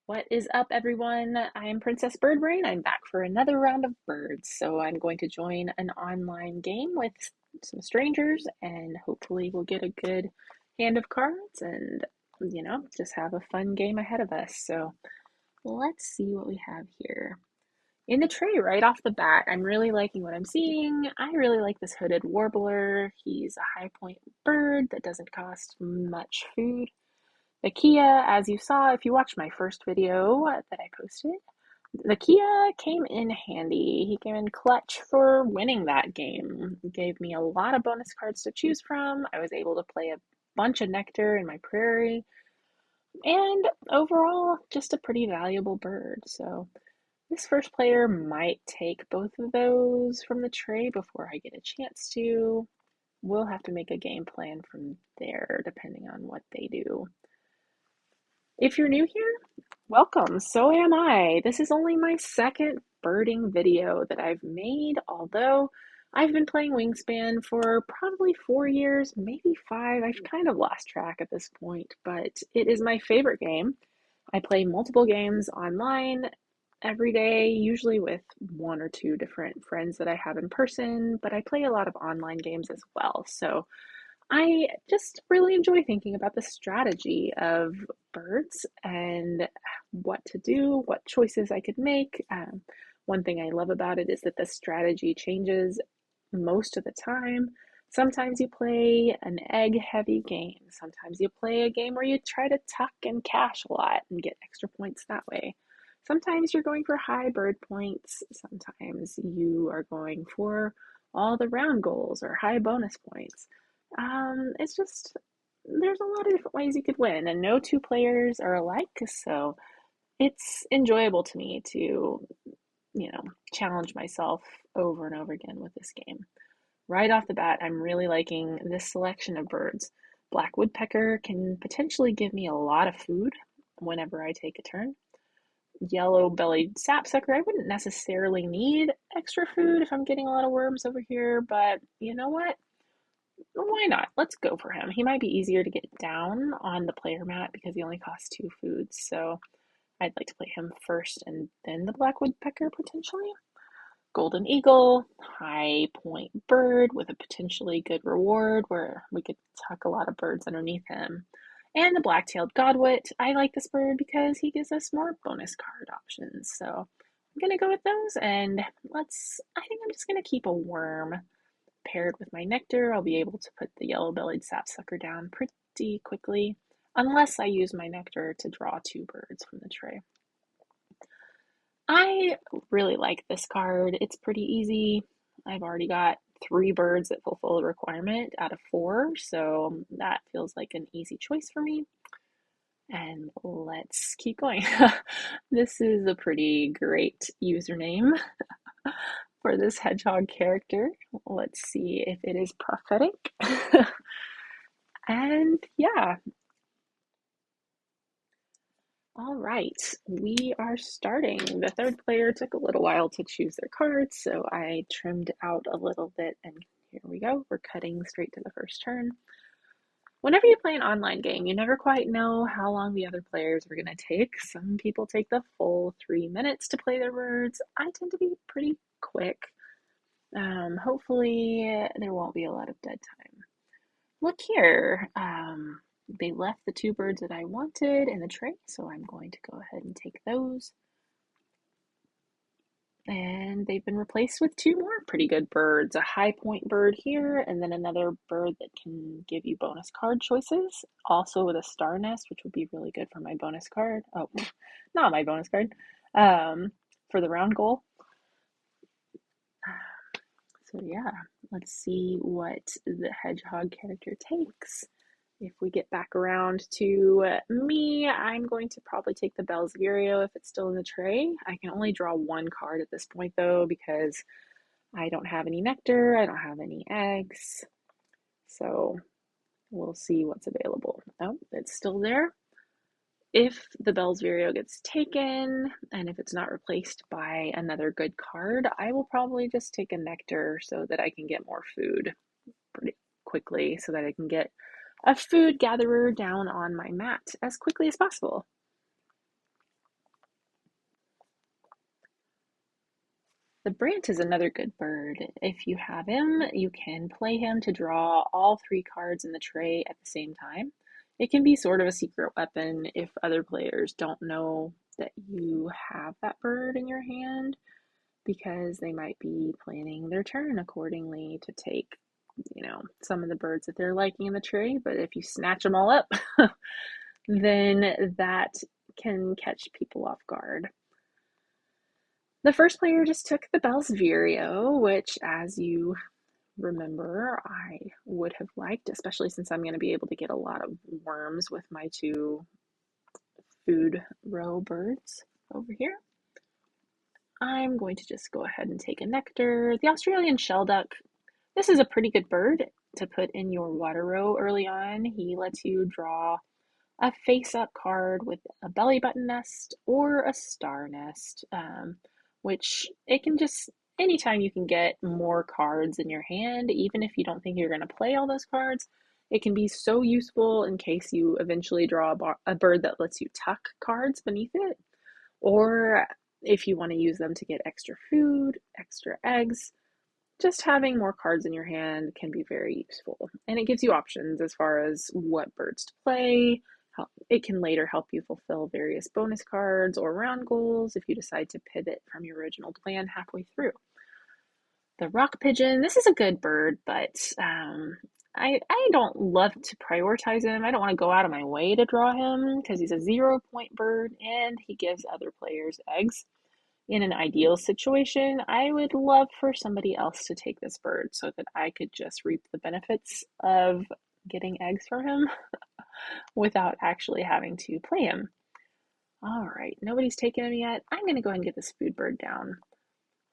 What is up, everyone? I'm Princess Birdbrain. I'm back for another round of birds. So I'm going to join an online game with some strangers, and hopefully we'll get a good hand of cards and, just have a fun game ahead of us. So let's see what we have here. In the tray, right off the bat, I'm really liking what I'm seeing. I really like this hooded warbler. He's a high point bird that doesn't cost much food. The Kia, as you saw if you watched my first video that I posted, the Kia came in handy. He came in clutch for winning that game. He gave me a lot of bonus cards to choose from. I was able to play a bunch of nectar in my prairie, and overall, just a pretty valuable bird. So this first player might take both of those from the tray before I get a chance to. We'll have to make a game plan from there, depending on what they do. If you're new here, welcome. So am I. This is only my second birding video that I've made, although I've been playing Wingspan for probably 4 years, maybe 5. I've kind of lost track at this point, but it is my favorite game. I play multiple games online every day, usually with one or two different friends that I have in person, but I play a lot of online games as well. So I just really enjoy thinking about the strategy of birds and what to do, what choices I could make. One thing I love about it is that the strategy changes most of the time. Sometimes you play an egg heavy game. Sometimes you play a game where you try to tuck and cash a lot and get extra points that way. Sometimes you're going for high bird points. Sometimes you are going for all the round goals or high bonus points. It's just, there's a lot of different ways you could win, and no two players are alike, so it's enjoyable to me to, challenge myself over and over again with this game. Right off the bat, I'm really liking this selection of birds. Black woodpecker can potentially give me a lot of food whenever I take a turn. Yellow-bellied sapsucker, I wouldn't necessarily need extra food if I'm getting a lot of worms over here, but you know what? Why not? Let's go for him. He might be easier to get down on the player mat because he only costs 2 foods. So I'd like to play him first and then the black woodpecker potentially. Golden eagle, high point bird with a potentially good reward where we could tuck a lot of birds underneath him. And the black-tailed godwit. I like this bird because he gives us more bonus card options. So I'm gonna go with those, and I think I'm just gonna keep a worm. Paired with my nectar, I'll be able to put the yellow-bellied sapsucker down pretty quickly, unless I use my nectar to draw 2 birds from the tray. I really like this card. It's pretty easy. I've already got 3 birds that fulfill the requirement out of 4, so that feels like an easy choice for me. And let's keep going. This is a pretty great username for this hedgehog character. Let's see if it is prophetic. And yeah, all right, we are starting. The third player took a little while to choose their cards, so I trimmed out a little bit, and here we go. We're cutting straight to the first turn. Whenever you play an online game, you never quite know how long the other players are going to take. Some people take the full 3 minutes to play their birds. I tend to be pretty quick. Hopefully there won't be a lot of dead time. Look here. They left the 2 birds that I wanted in the tray, so I'm going to go ahead and take those. And they've been replaced with 2 more pretty good birds. A high point bird here, and then another bird that can give you bonus card choices. Also with a star nest, which would be really good for my bonus card. Oh, not my bonus card. For the round goal. So yeah, let's see what the hedgehog character takes. If we get back around to me, I'm going to probably take the Bell's Vireo if it's still in the tray. I can only draw 1 card at this point though because I don't have any nectar, I don't have any eggs. So we'll see what's available. Oh, it's still there. If the Bell's Vireo gets taken, and if it's not replaced by another good card, I will probably just take a nectar so that I can get more food pretty quickly, so that I can get a food gatherer down on my mat as quickly as possible. The brant is another good bird. If you have him, you can play him to draw all three cards in the tray at the same time. It can be sort of a secret weapon if other players don't know that you have that bird in your hand, because they might be planning their turn accordingly to take, some of the birds that they're liking in the tray. But if you snatch them all up, then that can catch people off guard. The first player just took the Bell's Vireo, which, as you remember, I would have liked, especially since I'm going to be able to get a lot of worms with my two food row birds over here. I'm going to just go ahead and take a nectar. The Australian shelduck, this is a pretty good bird to put in your water row early on. He lets you draw a face-up card with a belly button nest or a star nest, which it can just, anytime you can get more cards in your hand, even if you don't think you're going to play all those cards, it can be so useful in case you eventually draw a bird that lets you tuck cards beneath it, or if you want to use them to get extra food, extra eggs. Just having more cards in your hand can be very useful, and it gives you options as far as what birds to play. It can later help you fulfill various bonus cards or round goals if you decide to pivot from your original plan halfway through. The rock pigeon, this is a good bird, but I don't love to prioritize him. I don't want to go out of my way to draw him because he's a 0-point bird and he gives other players eggs. In an ideal situation, I would love for somebody else to take this bird so that I could just reap the benefits of getting eggs from him without actually having to play him. All right, nobody's taken him yet. I'm going to go ahead and get this food bird down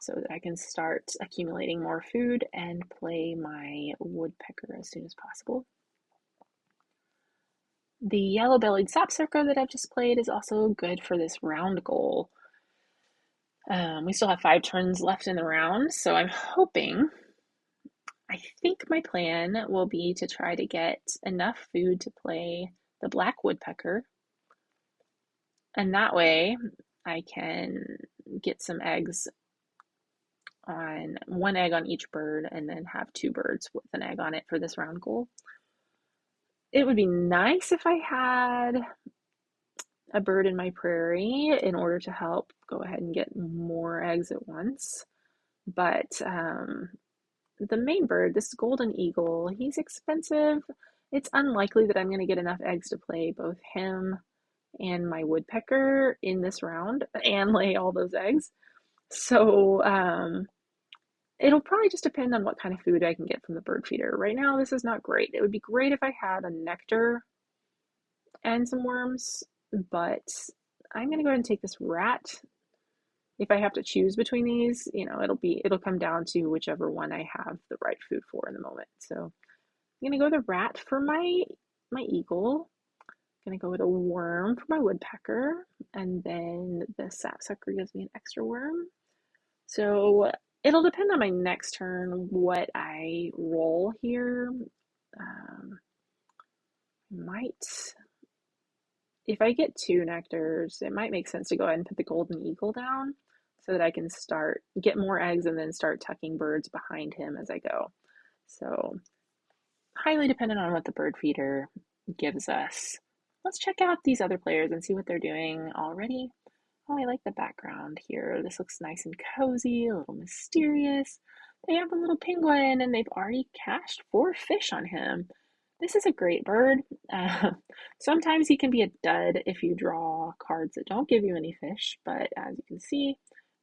so that I can start accumulating more food and play my woodpecker as soon as possible. The yellow-bellied sapsucker that I've just played is also good for this round goal. We still have 5 turns left in the round, so I think my plan will be to try to get enough food to play the black woodpecker, and that way I can get some eggs on one egg on each bird and then have 2 birds with an egg on it for this round goal. It would be nice if I had a bird in my prairie in order to help go ahead and get more eggs at once, but the main bird, this golden eagle, he's expensive. It's unlikely that I'm going to get enough eggs to play both him and my woodpecker in this round and lay all those eggs. So it'll probably just depend on what kind of food I can get from the bird feeder. Right now, this is not great. It would be great if I had a nectar and some worms, but I'm going to go ahead and take this rat. If I have to choose between these, it'll come down to whichever one I have the right food for in the moment. So I'm gonna go with a rat for my eagle. I'm gonna go with a worm for my woodpecker, and then the sapsucker gives me an extra worm. So it'll depend on my next turn what I roll here. Might If I get 2 nectars, it might make sense to go ahead and put the golden eagle down so that I can get more eggs and then start tucking birds behind him as I go. So highly dependent on what the bird feeder gives us. Let's check out these other players and see what they're doing already. Oh, I like the background here. This looks nice and cozy, a little mysterious. They have a little penguin and they've already cached 4 fish on him. This is a great bird. Sometimes he can be a dud if you draw cards that don't give you any fish, but as you can see,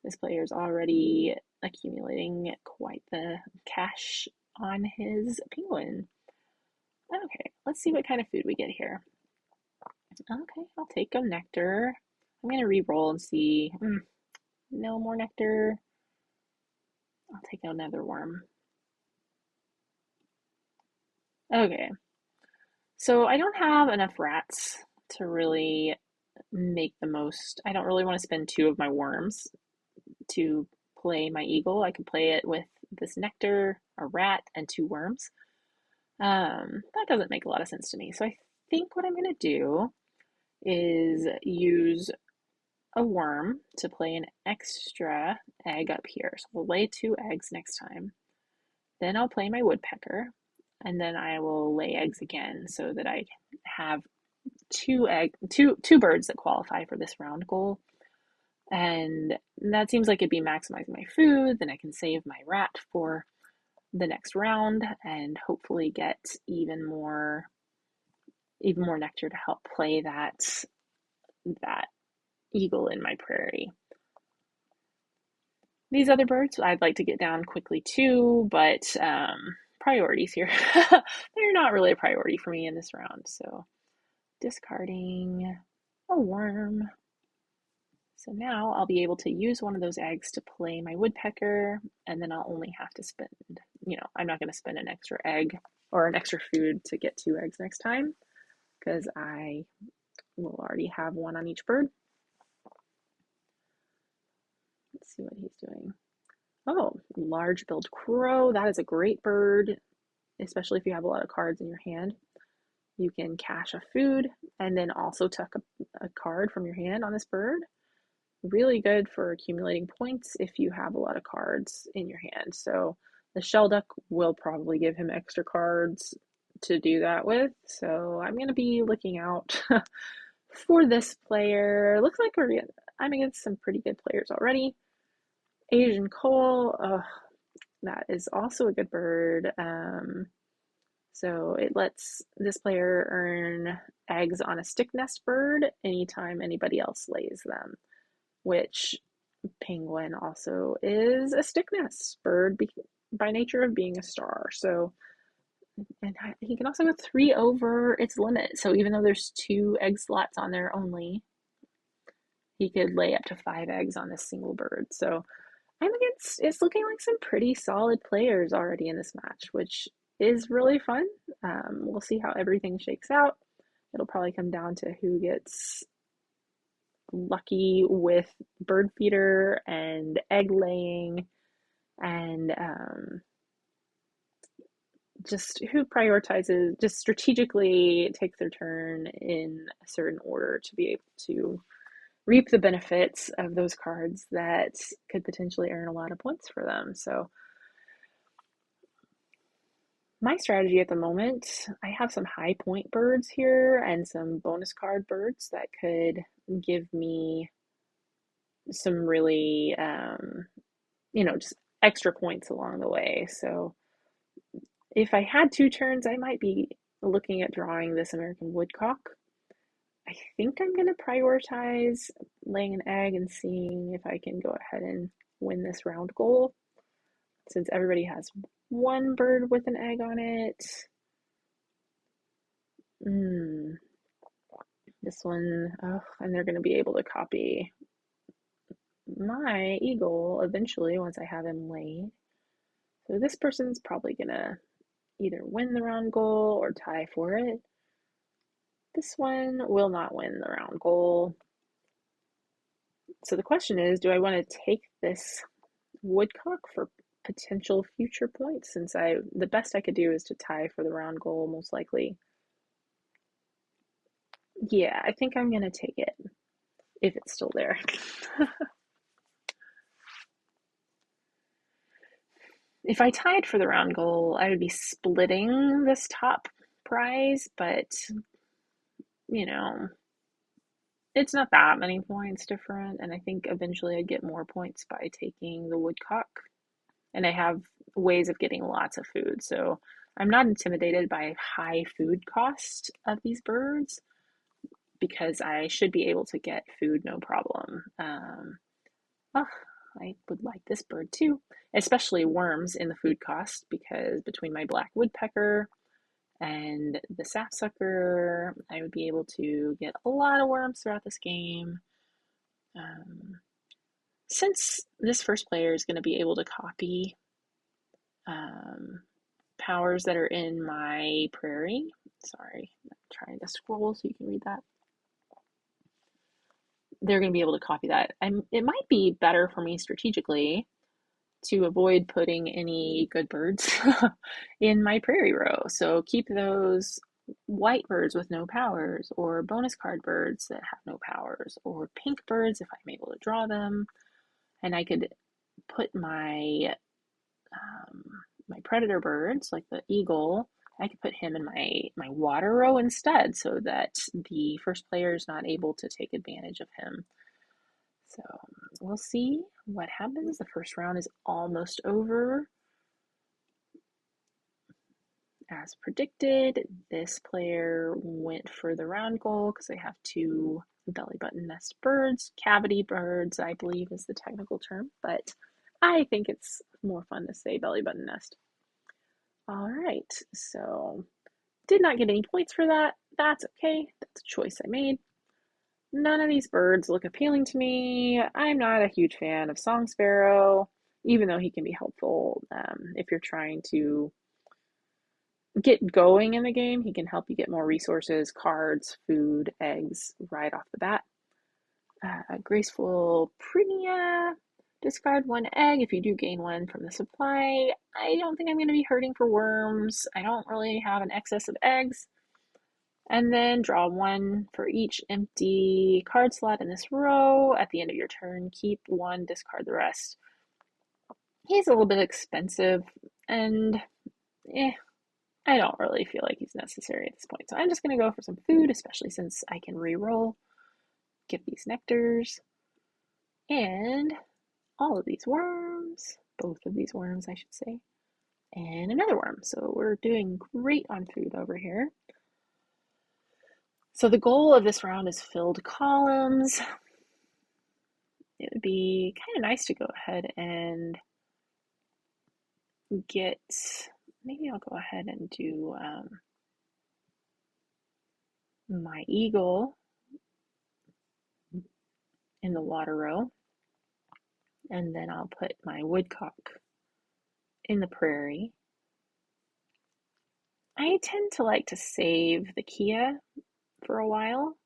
this player is already accumulating quite the cash on his penguin. Okay, let's see what kind of food we get here. Okay, I'll take a nectar. I'm going to re-roll and see. No more nectar. I'll take another worm. Okay, so I don't have enough rats to really make the most. I don't really want to spend 2 of my worms to play my eagle. I could play it with this nectar, a rat, and 2 worms. That doesn't make a lot of sense to me. So I think what I'm going to do is use a worm to play an extra egg up here. So we'll lay 2 eggs next time. Then I'll play my woodpecker, and then I will lay eggs again so that I have two birds that qualify for this round goal. And that seems like it'd be maximizing my food. Then I can save my rat for the next round and hopefully get even more nectar to help play that eagle in my prairie. These other birds I'd like to get down quickly too, but priorities here. They're not really a priority for me in this round. So discarding a worm. So now I'll be able to use one of those eggs to play my woodpecker, and then I'll only have to spend, I'm not going to spend an extra egg or an extra food to get 2 eggs next time because I will already have one on each bird. Let's see what he's doing. Oh, large-billed crow. That is a great bird, especially if you have a lot of cards in your hand. You can cache a food and then also tuck a card from your hand on this bird. Really good for accumulating points if you have a lot of cards in your hand. So the shelduck will probably give him extra cards to do that with. So I'm going to be looking out for this player. Looks like I'm against some pretty good players already. Asian Cole, that is also a good bird. So it lets this player earn eggs on a stick nest bird anytime anybody else lays them, which penguin also is a stick nest bird by nature of being a star. So, and he can also go 3 over its limit. So even though there's 2 egg slots on there only, he could lay up to 5 eggs on this single bird. So it's looking like some pretty solid players already in this match, which is really fun. We'll see how everything shakes out. It'll probably come down to who gets lucky with bird feeder and egg laying and just who prioritizes, just strategically takes their turn in a certain order to be able to reap the benefits of those cards that could potentially earn a lot of points for them. So my strategy at the moment, I have some high point birds here and some bonus card birds that could give me some really, just extra points along the way. So if I had 2 turns, I might be looking at drawing this American woodcock. I think I'm going to prioritize laying an egg and seeing if I can go ahead and win this round goal, since everybody has 1 bird with an egg on it. This one, and they're going to be able to copy my eagle eventually once I have him laid. So this person's probably going to either win the round goal or tie for it. This one will not win the round goal. So the question is, do I want to take this woodcock for potential future points, since the best I could do is to tie for the round goal most likely. Yeah, I think I'm going to take it if it's still there. If I tied for the round goal, I would be splitting this top prize, but it's not that many points different, and I think eventually I'd get more points by taking the woodcock. And I have ways of getting lots of food, so I'm not intimidated by high food cost of these birds because I should be able to get food no problem. I would like this bird too, especially worms in the food cost, because between my black woodpecker and the sapsucker, I would be able to get a lot of worms throughout this game. Since this first player is going to be able to copy powers that are in my prairie, sorry, I'm trying to scroll so you can read that. They're going to be able to copy that. And it might be better for me strategically to avoid putting any good birds in my prairie row. So keep those white birds with no powers, or bonus card birds that have no powers, or pink birds if I'm able to draw them. And I could put my predator birds, like the eagle, I could put him in my water row instead so that the first player is not able to take advantage of him. So we'll see what happens. The first round is almost over. As predicted, this player went for the round goal because they have two belly button nest birds. Cavity birds, I believe, is the technical term, but I think it's more fun to say belly button nest. All right, so did not get any points for that. That's okay. That's a choice I made. None of these birds look appealing to me. I'm not a huge fan of Song Sparrow, even though he can be helpful if you're trying to get going in the game. He can help you get more resources, cards, food, eggs right off the bat. Graceful Prinia. Discard one egg if you do gain one from the supply. I don't think I'm going to be hurting for worms. I don't really have an excess of eggs. And then draw one for each empty card slot in this row. At the end of your turn, keep one, discard the rest. He's a little bit expensive, and I don't really feel like he's necessary at this point. So I'm just going to go for some food, especially since I can re-roll, get these nectars, and all of these worms, both of these worms, I should say, and another worm. So we're doing great on food over here. So the goal of this round is filled columns. It would be kind of nice to go ahead and get, maybe I'll go ahead and do my eagle in the water row, and then I'll put my woodcock in the prairie. I tend to like to save the Kia for a while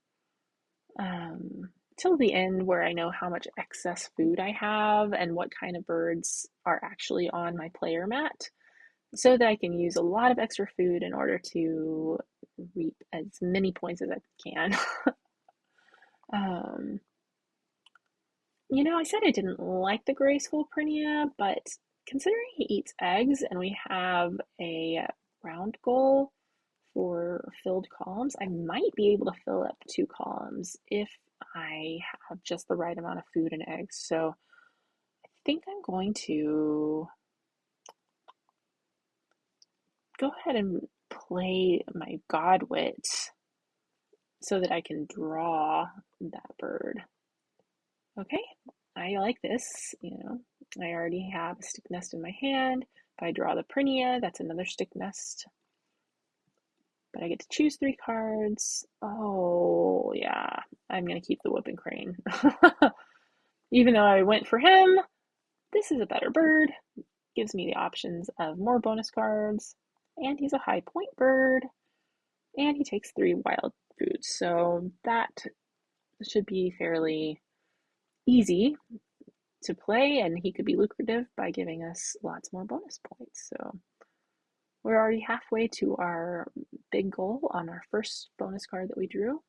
till the end, where I know how much excess food I have and what kind of birds are actually on my player mat, so that I can use a lot of extra food in order to reap as many points as I can. I said I didn't like the graceful Prinia, but considering he eats eggs and we have a round goal for filled columns, I might be able to fill up 2 columns if I have just the right amount of food and eggs. So I think I'm going to go ahead and play my Godwit so that I can draw that bird. Okay, I like this, I already have a stick nest in my hand. If I draw the Prinia, that's another stick nest. But I get to choose 3 cards. Oh, yeah, I'm going to keep the whooping crane. Even though I went for him, this is a better bird. Gives me the options of more bonus cards. And he's a high point bird. And he takes 3 wild foods. So that should be fairly easy to play, and he could be lucrative by giving us lots more bonus points. So we're already halfway to our big goal on our first bonus card that we drew.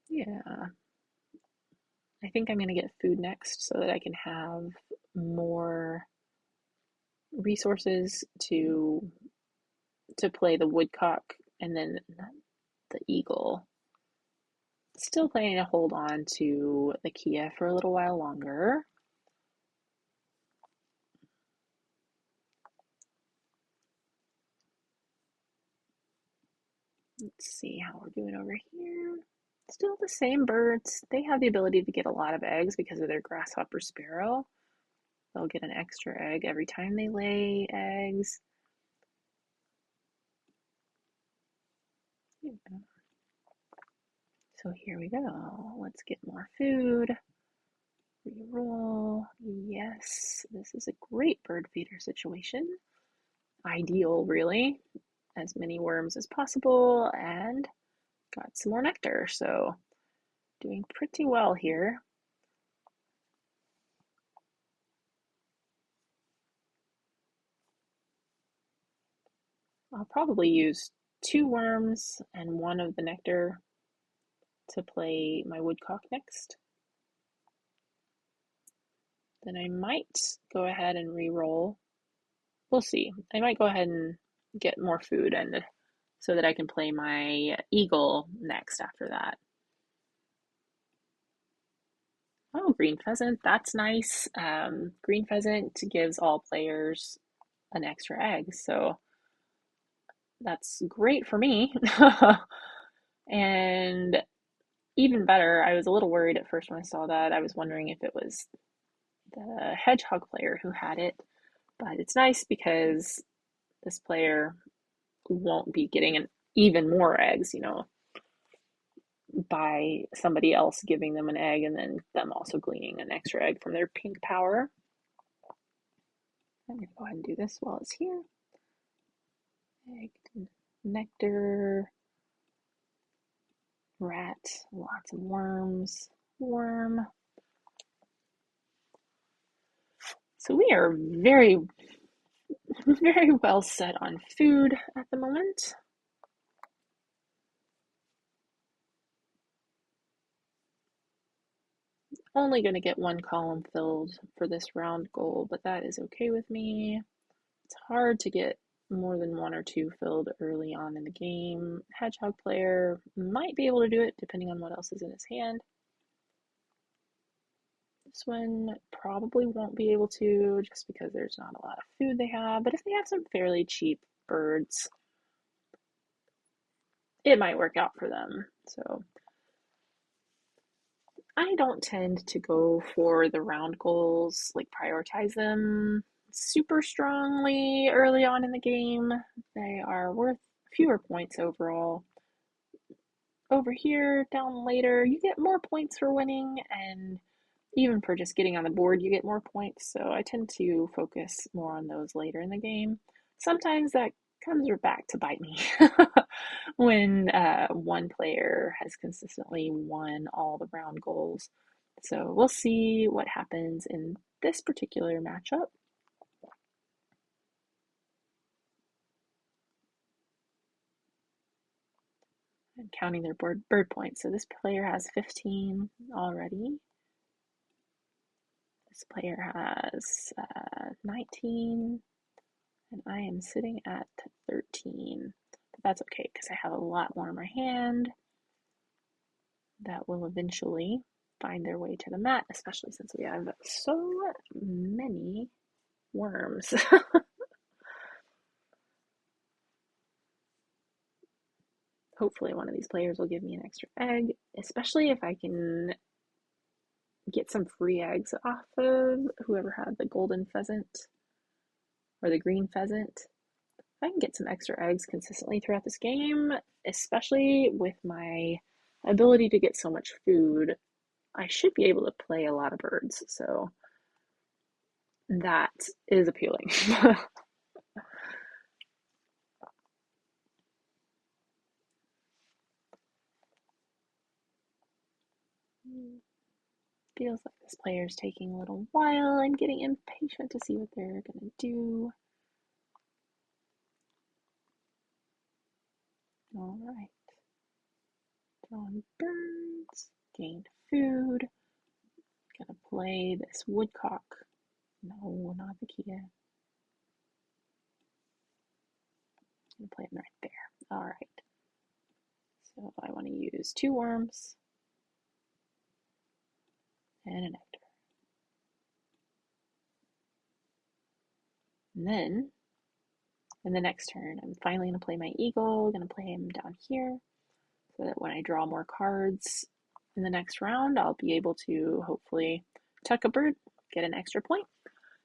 Yeah, I think I'm going to get food next so that I can have more resources to play the woodcock and then the eagle. Still planning to hold on to the Kia for a little while longer. Let's see how we're doing over here. Still the same birds. They have the ability to get a lot of eggs because of their grasshopper sparrow. They'll get an extra egg every time they lay eggs. So here we go. Let's get more food. Reroll. Yes, this is a great bird feeder situation. Ideal, really. As many worms as possible, and got some more nectar. So doing pretty well here. I'll probably use 2 worms and 1 of the nectar to play my woodcock next. Then I might go ahead and re-roll. We'll see. I might go ahead and get more food and so that I can play my eagle next after that. Oh, green pheasant, that's nice. Green pheasant gives all players an extra egg, so that's great for me. And even better, I was a little worried at first when I saw that. I was wondering if it was the hedgehog player who had it, but it's nice because this player won't be getting even more eggs, by somebody else giving them an egg and then them also gleaning an extra egg from their pink power. I'm going to go ahead and do this while it's here. Egg, nectar, rat, lots of worms, worm. So we are very, very well set on food at the moment. Only going to get 1 column filled for this round goal, but that is okay with me. It's hard to get more than 1 or 2 filled early on in the game. Hedgehog player might be able to do it depending on what else is in his hand. This one probably won't be able to just because there's not a lot of food they have, but if they have some fairly cheap birds, it might work out for them. So I don't tend to go for the round goals, like prioritize them super strongly early on in the game. They are worth fewer points overall. Over here, down later, you get more points for winning, and even for just getting on the board, you get more points. So I tend to focus more on those later in the game. Sometimes that comes back to bite me when one player has consistently won all the round goals. So we'll see what happens in this particular matchup. I'm counting their bird points. So this player has 15 already. This player has 19, and I am sitting at 13. But that's okay because I have a lot more in my hand that will eventually find their way to the mat, especially since we have so many worms. Hopefully one of these players will give me an extra egg, especially if I can get some free eggs off of whoever had the golden pheasant or the green pheasant. If I can get some extra eggs consistently throughout this game, especially with my ability to get so much food, I should be able to play a lot of birds. So that is appealing. Feels like this player is taking a little while. I'm getting impatient to see what they're going to do. All right. Drawing birds, gained food. Gonna play this woodcock. No, not the Kia. Gonna play him right there. All right. So I want to use 2 worms and a nectar. And then in the next turn, I'm finally going to play my eagle. Going to play him down here so that when I draw more cards in the next round, I'll be able to hopefully tuck a bird, get an extra point.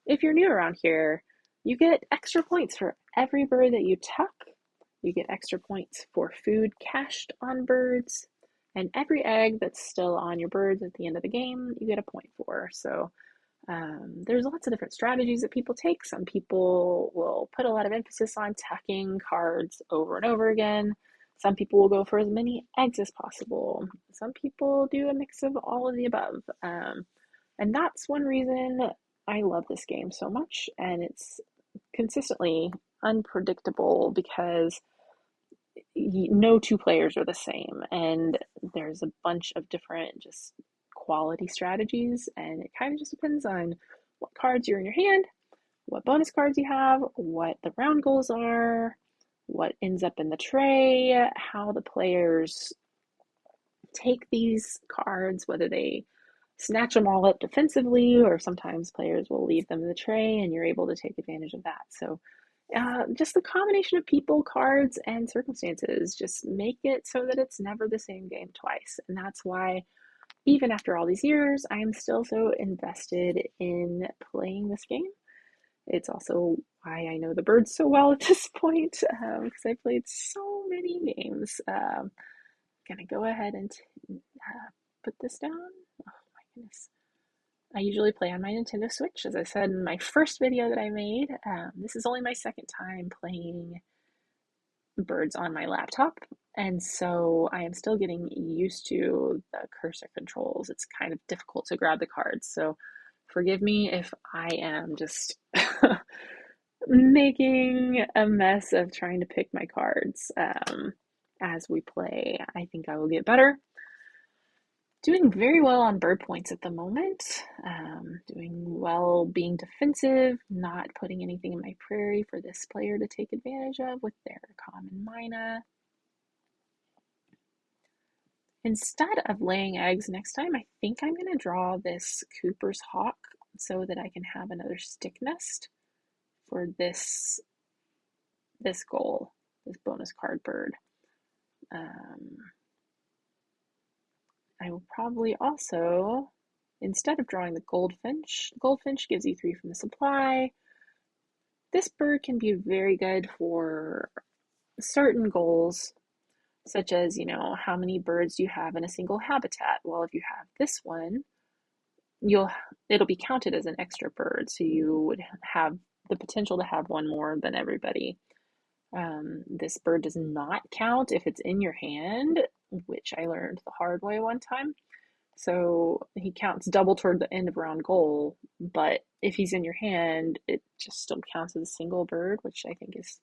If you're new around here, you get extra points for every bird that you tuck. You get extra points for food cached on birds, and every egg that's still on your birds at the end of the game, you get a point for. So there's lots of different strategies that people take. Some people will put a lot of emphasis on tucking cards over and over again. Some people will go for as many eggs as possible. Some people do a mix of all of the above. And that's one reason I love this game so much, and it's consistently unpredictable because no two players are the same, and there's a bunch of different just quality strategies, and it kind of just depends on what cards you're in your hand, what bonus cards you have, what the round goals are, what ends up in the tray, how the players take these cards, whether they snatch them all up defensively, or sometimes players will leave them in the tray and you're able to take advantage of that. So just the combination of people, cards, and circumstances just make it so that it's never the same game twice. And that's why, even after all these years, I am still so invested in playing this game. It's also why I know the birds so well at this point, because I played so many games. Gonna go ahead and put this down. Oh my goodness. I usually play on my Nintendo Switch, as I said in my first video that I made. This is only my second time playing birds on my laptop, and so I am still getting used to the cursor controls. It's kind of difficult to grab the cards, so forgive me if I am just making a mess of trying to pick my cards as we play. I think I will get better. Doing very well on bird points at the moment. Doing well being defensive, not putting anything in my prairie for this player to take advantage of with their common mina. Instead of laying eggs next time, I think I'm going to draw this Cooper's Hawk so that I can have another stick nest for this goal, this bonus card bird. I will probably also, instead of drawing the goldfinch gives you 3 from the supply. This bird can be very good for certain goals, such as, how many birds do you have in a single habitat? Well, if you have this one, it'll be counted as an extra bird, so you would have the potential to have one more than everybody. This bird does not count if it's in your hand, which I learned the hard way one time. So he counts double toward the end of round goal, but if he's in your hand, it just still counts as a single bird, which I think is,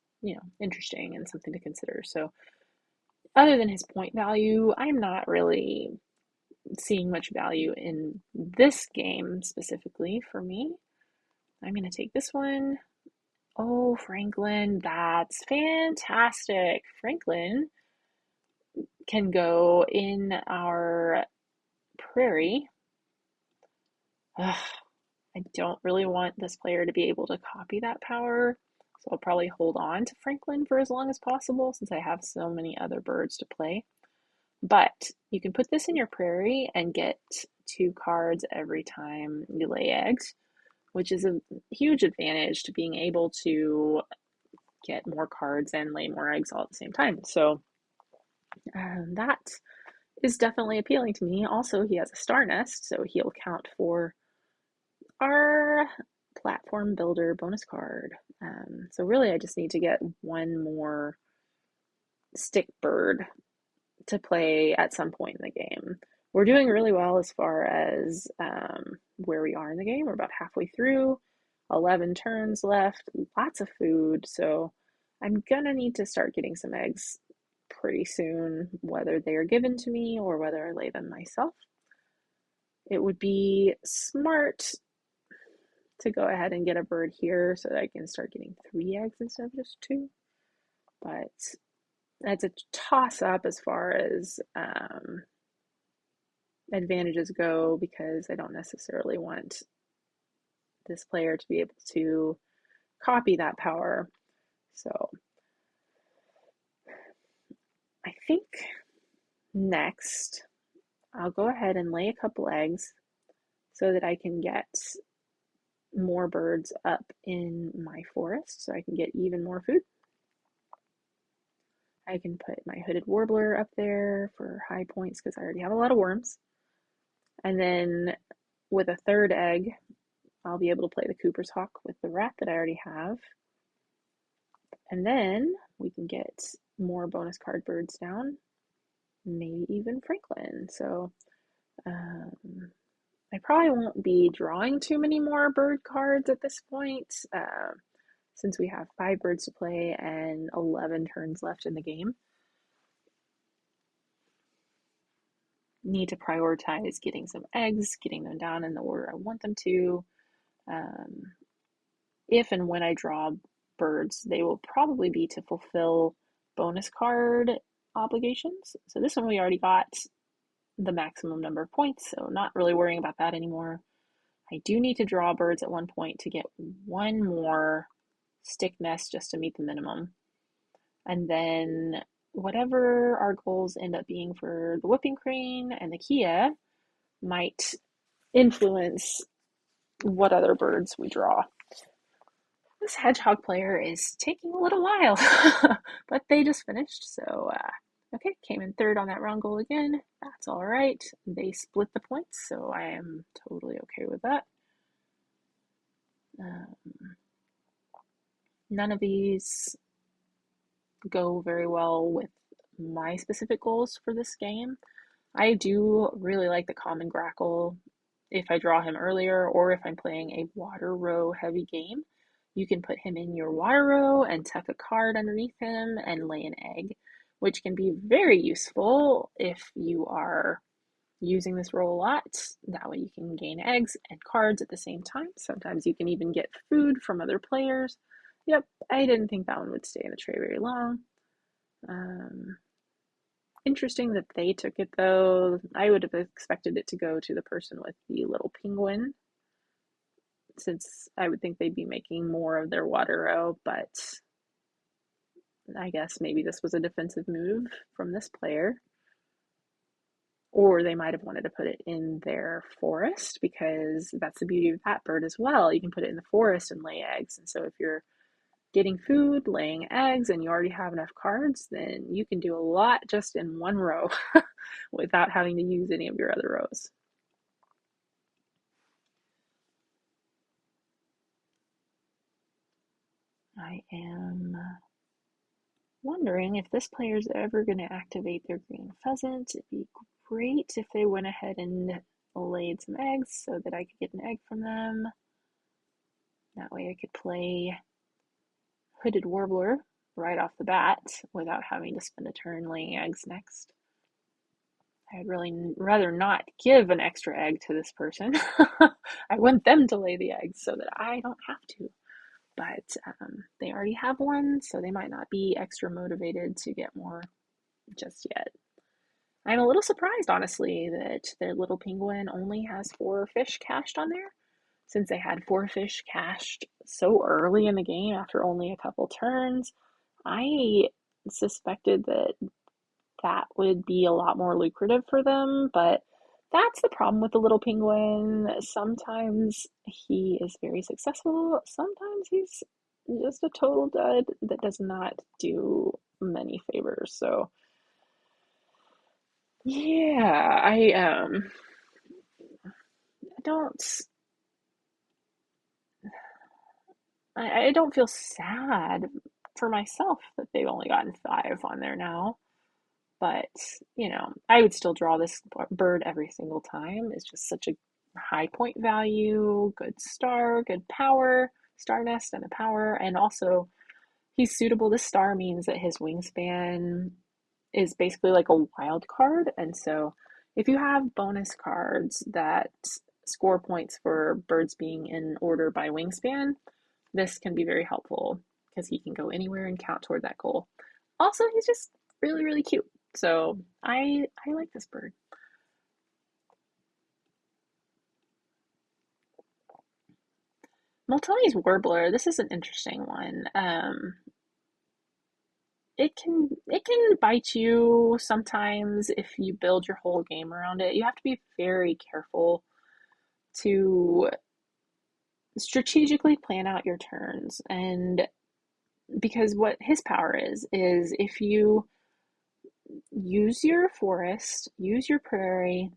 interesting and something to consider. So other than his point value, I'm not really seeing much value in this game specifically for me. I'm going to take this one. Oh, Franklin, that's fantastic. Franklin can go in our prairie. Ugh, I don't really want this player to be able to copy that power, so I'll probably hold on to Franklin for as long as possible since I have so many other birds to play. But you can put this in your prairie and get 2 cards every time you lay eggs, which is a huge advantage to being able to get more cards and lay more eggs all at the same time. So that is definitely appealing to me. Also, he has a star nest, so he'll count for our platform builder bonus card. So really, I just need to get one more stick bird to play at some point in the game. We're doing really well as far as where we are in the game. We're about halfway through, 11 turns left, lots of food. So I'm gonna need to start getting some eggs pretty soon, whether they are given to me or whether I lay them myself. It would be smart to go ahead and get a bird here so that I can start getting 3 eggs instead of just 2. But that's a toss up as far as advantages go, because I don't necessarily want this player to be able to copy that power. So I think next I'll go ahead and lay a couple eggs so that I can get more birds up in my forest so I can get even more food. I can put my hooded warbler up there for high points because I already have a lot of worms. And then with a 3rd egg, I'll be able to play the Cooper's Hawk with the rat that I already have. And then we can get more bonus card birds down, maybe even Franklin. So I probably won't be drawing too many more bird cards at this point. since we have 5 birds to play and 11 turns left in the game. Need to prioritize getting some eggs, getting them down in the order I want them to. If and when I draw birds, they will probably be to fulfill bonus card obligations. So this one we already got the maximum number of points, so not really worrying about that anymore. I do need to draw birds at one point to get one more stick nest just to meet the minimum. And then whatever our goals end up being for the whooping crane and the Kia might influence what other birds we draw. This hedgehog player is taking a little while, but they just finished, so okay, came in third on that round goal again. That's all right. They split the points, so I am totally okay with that. None of these go very well with my specific goals for this game. I do really like the common grackle if I draw him earlier, or if I'm playing a water row heavy game. You can put him in your water row and tuck a card underneath him and lay an egg, which can be very useful if you are using this row a lot. That way you can gain eggs and cards at the same time. Sometimes you can even get food from other players. Yep, I didn't think that one would stay in the tray very long. Interesting that they took it though. I would have expected it to go to the person with the little penguin, since I would think they'd be making more of their water row, but I guess maybe this was a defensive move from this player. Or they might have wanted to put it in their forest, because that's the beauty of that bird as well. You can put it in the forest and lay eggs. And so if you're getting food, laying eggs, and you already have enough cards, then you can do a lot just in one row without having to use any of your other rows. I am wondering if this player is ever going to activate their green pheasant. It'd be great if they went ahead and laid some eggs so that I could get an egg from them. That way I could play Hooded Warbler right off the bat without having to spend a turn laying eggs next. I'd really rather not give an extra egg to this person. I want them to lay the eggs so that I don't have to. But they already have one, so they might not be extra motivated to get more just yet. I'm a little surprised, honestly, that their little penguin only has 4 fish cached on there, since they had 4 fish cached so early in the game after only a couple turns. I suspected that that would be a lot more lucrative for them, but that's the problem with the little penguin. Sometimes he is very successful, sometimes he's just a total dud that does not do many favors. So yeah, don't I don't feel sad for myself that they've only gotten 5 on there now. But, I would still draw this bird every single time. It's just such a high point value, good star, good power, star nest and a power. And also, he's suitable. This star means that his wingspan is basically like a wild card. And so, if you have bonus cards that score points for birds being in order by wingspan, this can be very helpful because he can go anywhere and count toward that goal. Also, he's just really, really cute. So I like this bird. Multoni's warbler. This is an interesting one. It can bite you sometimes if you build your whole game around it. You have to be very careful to strategically plan out your turns, and because what his power is if you use your forest, use your prairie,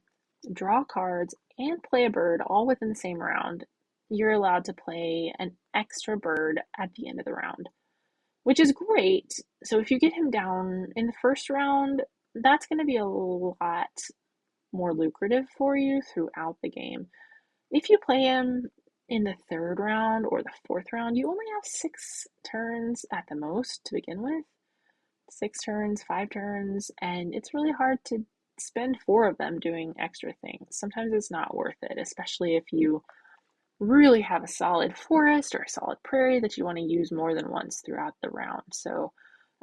draw cards, and play a bird all within the same round, you're allowed to play an extra bird at the end of the round, which is great. So if you get him down in the first round, that's going to be a lot more lucrative for you throughout the game. If you play him in the third round or the fourth round, you only have 6 turns at the most to begin with. 6 turns, 5 turns, and it's really hard to spend 4 of them doing extra things. Sometimes it's not worth it, especially if you really have a solid forest or a solid prairie that you want to use more than once throughout the round. So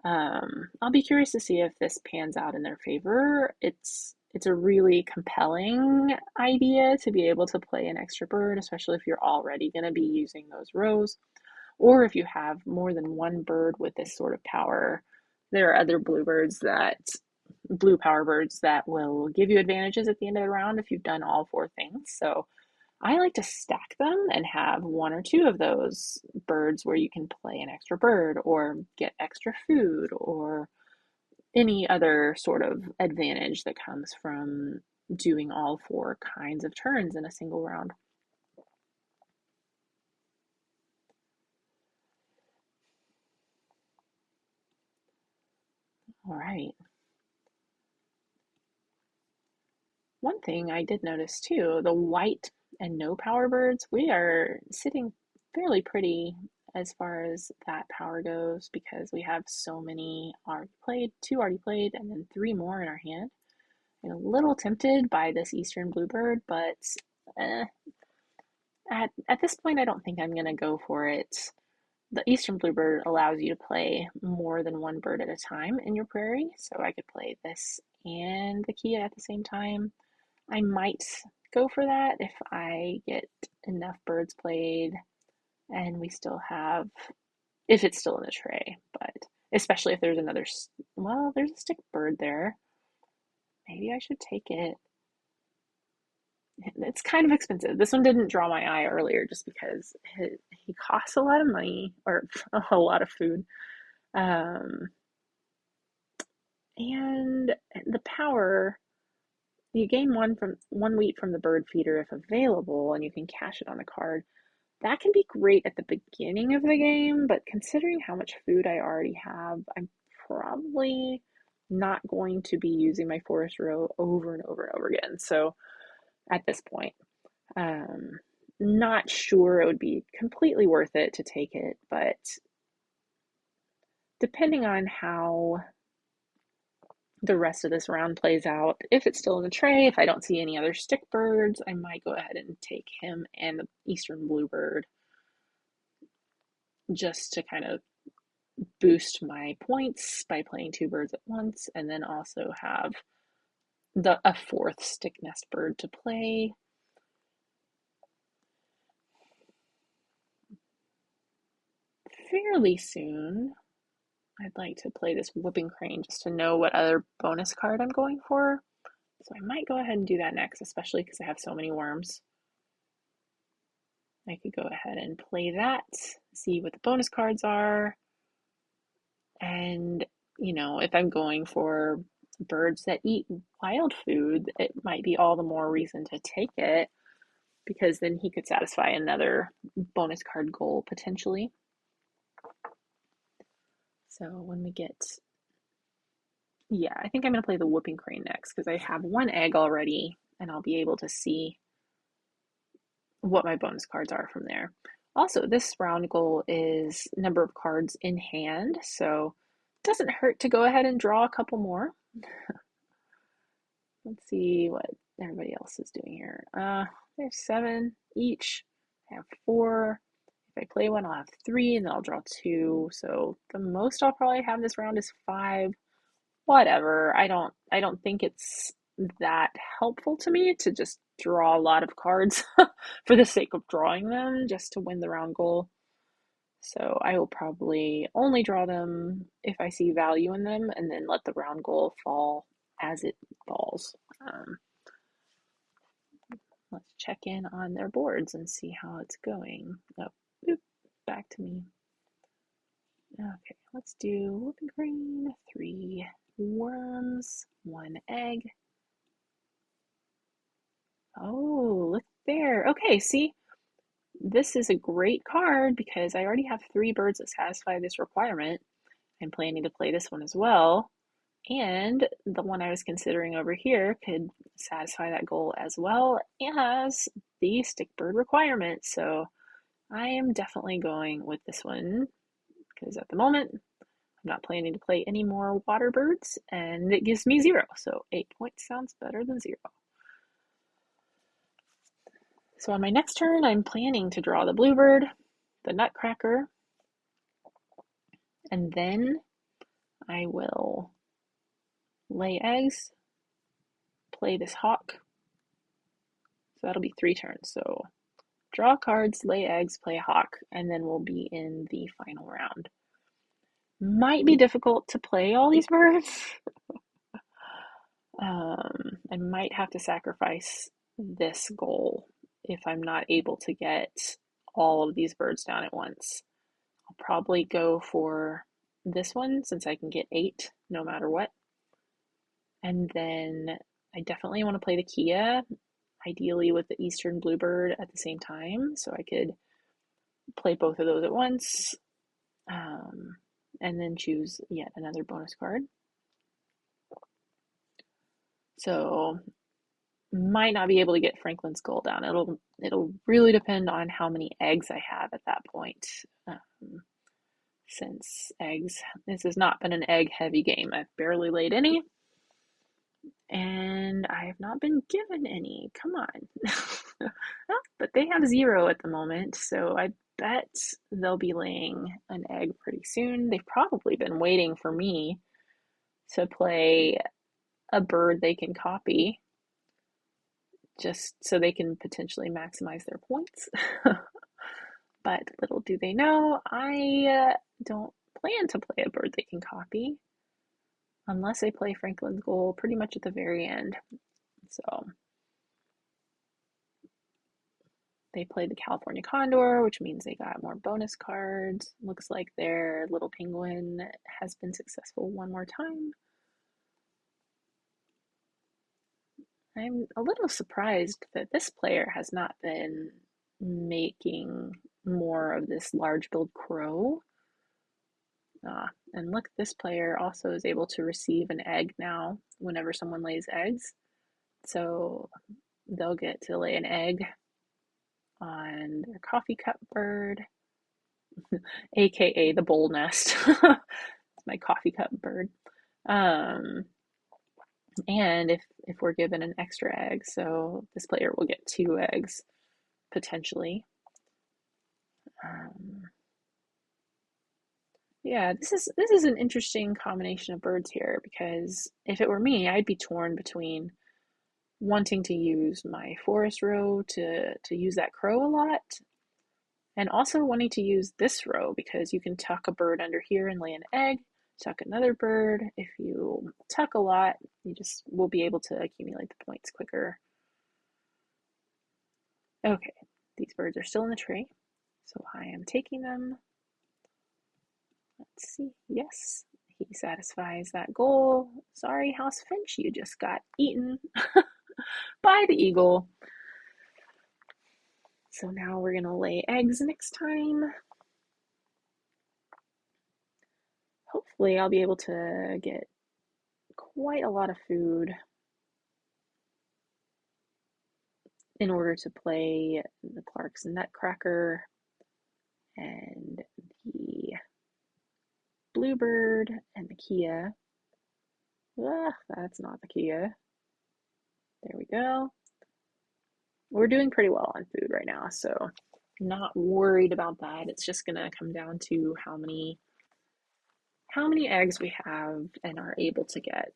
I'll be curious to see if this pans out in their favor. It's a really compelling idea to be able to play an extra bird, especially if you're already going to be using those rows, or if you have more than one bird with this sort of power. There are other blue power birds that will give you advantages at the end of the round if you've done all 4 things. So I like to stack them and have 1 or 2 of those birds where you can play an extra bird or get extra food or any other sort of advantage that comes from doing all 4 kinds of turns in a single round. All right. One thing I did notice too, the white and no power birds, we are sitting fairly pretty as far as that power goes because we have so many already played, 2 already played, and then 3 more in our hand. I'm a little tempted by this eastern bluebird, but eh, at this point, I don't think I'm going to go for it. The eastern bluebird allows you to play more than one bird at a time in your prairie, so I could play this and the Kia at the same time. I might go for that if I get enough birds played and we still have, if it's still in the tray, but especially if there's another, well, there's a stick bird there. Maybe I should take it. It's kind of expensive. This one didn't draw my eye earlier just because he costs a lot of money or a lot of food. Um, and the power, you gain 1 wheat from the bird feeder if available, and you can cash it on the card. That can be great at the beginning of the game, but considering how much food I already have, I'm probably not going to be using my forest row over and over and over again. So at this point, um, not sure it would be completely worth it to take it, but depending on how the rest of this round plays out, if it's still in the tray, if I don't see any other stick birds, I might go ahead and take him and the eastern bluebird just to kind of boost my points by playing 2 birds at once, and then also have a 4th stick nest bird to play. Fairly soon, I'd like to play this whooping crane just to know what other bonus card I'm going for. So I might go ahead and do that next, especially because I have so many worms. I could go ahead and play that, see what the bonus cards are, and if I'm going for birds that eat wild food, it might be all the more reason to take it because then he could satisfy another bonus card goal potentially. So when we get, yeah, I think I'm going to play the whooping crane next because I have 1 egg already and I'll be able to see what my bonus cards are from there. Also, this round goal is number of cards in hand, so it doesn't hurt to go ahead and draw a couple more. Let's see what everybody else is doing here. There's 7 each. I have 4. If I play one, I'll have 3, and then I'll draw 2. So the most I'll probably have this round is 5. Whatever. I don't think it's that helpful to me to just draw a lot of cards for the sake of drawing them just to win the round goal. So I will probably only draw them if I see value in them and then let the round goal fall as it falls. Let's check in on their boards and see how it's going. Oh, boop, back to me. Okay, let's do whooping crane, 3 worms, 1 egg. Oh, look there. Okay, see, this is a great card because I already have 3 birds that satisfy this requirement. I'm planning to play this one as well. And the one I was considering over here could satisfy that goal as well as the stick bird requirement. So I am definitely going with this one because at the moment I'm not planning to play any more water birds and it gives me 0. So 8 points sounds better than 0. So on my next turn, I'm planning to draw the bluebird, the nutcracker, and then I will lay eggs, play this hawk. So that'll be 3 turns. So draw cards, lay eggs, play a hawk, and then we'll be in the final round. Might be difficult to play all these birds. I might have to sacrifice this goal if I'm not able to get all of these birds down at once. I'll probably go for this one since I can get 8 no matter what. And then I definitely want to play the Kia, ideally with the Eastern Bluebird at the same time, so I could play both of those at once, and then choose yet another bonus card. So might not be able to get Franklin's goal down. It'll really depend on how many eggs I have at that point. Since this has not been an egg heavy game. I've barely laid any, and I have not been given any. Come on. But they have 0 at the moment, so I bet they'll be laying an egg pretty soon. They've probably been waiting for me to play a bird they can copy just so they can potentially maximize their points. But little do they know, I don't plan to play a bird they can copy unless I play Franklin's goal pretty much at the very end. So they played the California Condor, which means they got more bonus cards. Looks like their little penguin has been successful one more time. I'm a little surprised that this player has not been making more of this large build crow. And look, this player also is able to receive an egg now whenever someone lays eggs. So they'll get to lay an egg on their coffee cup bird, aka the bowl nest. It's my coffee cup bird. And if we're given an extra egg, so this player will get 2 eggs potentially. Yeah, this is an interesting combination of birds here because if it were me, I'd be torn between wanting to use my forest row to use that crow a lot, and also wanting to use this row because you can tuck a bird under here and lay an egg, tuck another bird. If you tuck a lot, you just will be able to accumulate the points quicker. Okay, these birds are still in the tray, so I am taking them. Let's see. Yes, he satisfies that goal. Sorry, House Finch, you just got eaten by the eagle. So now we're going to lay eggs next time. Hopefully I'll be able to get quite a lot of food in order to play the Clark's Nutcracker and the Bluebird and the Kia. That's not the Kia. There we go. We're doing pretty well on food right now, so I'm not worried about that. It's just gonna come down to how many eggs we have and are able to get.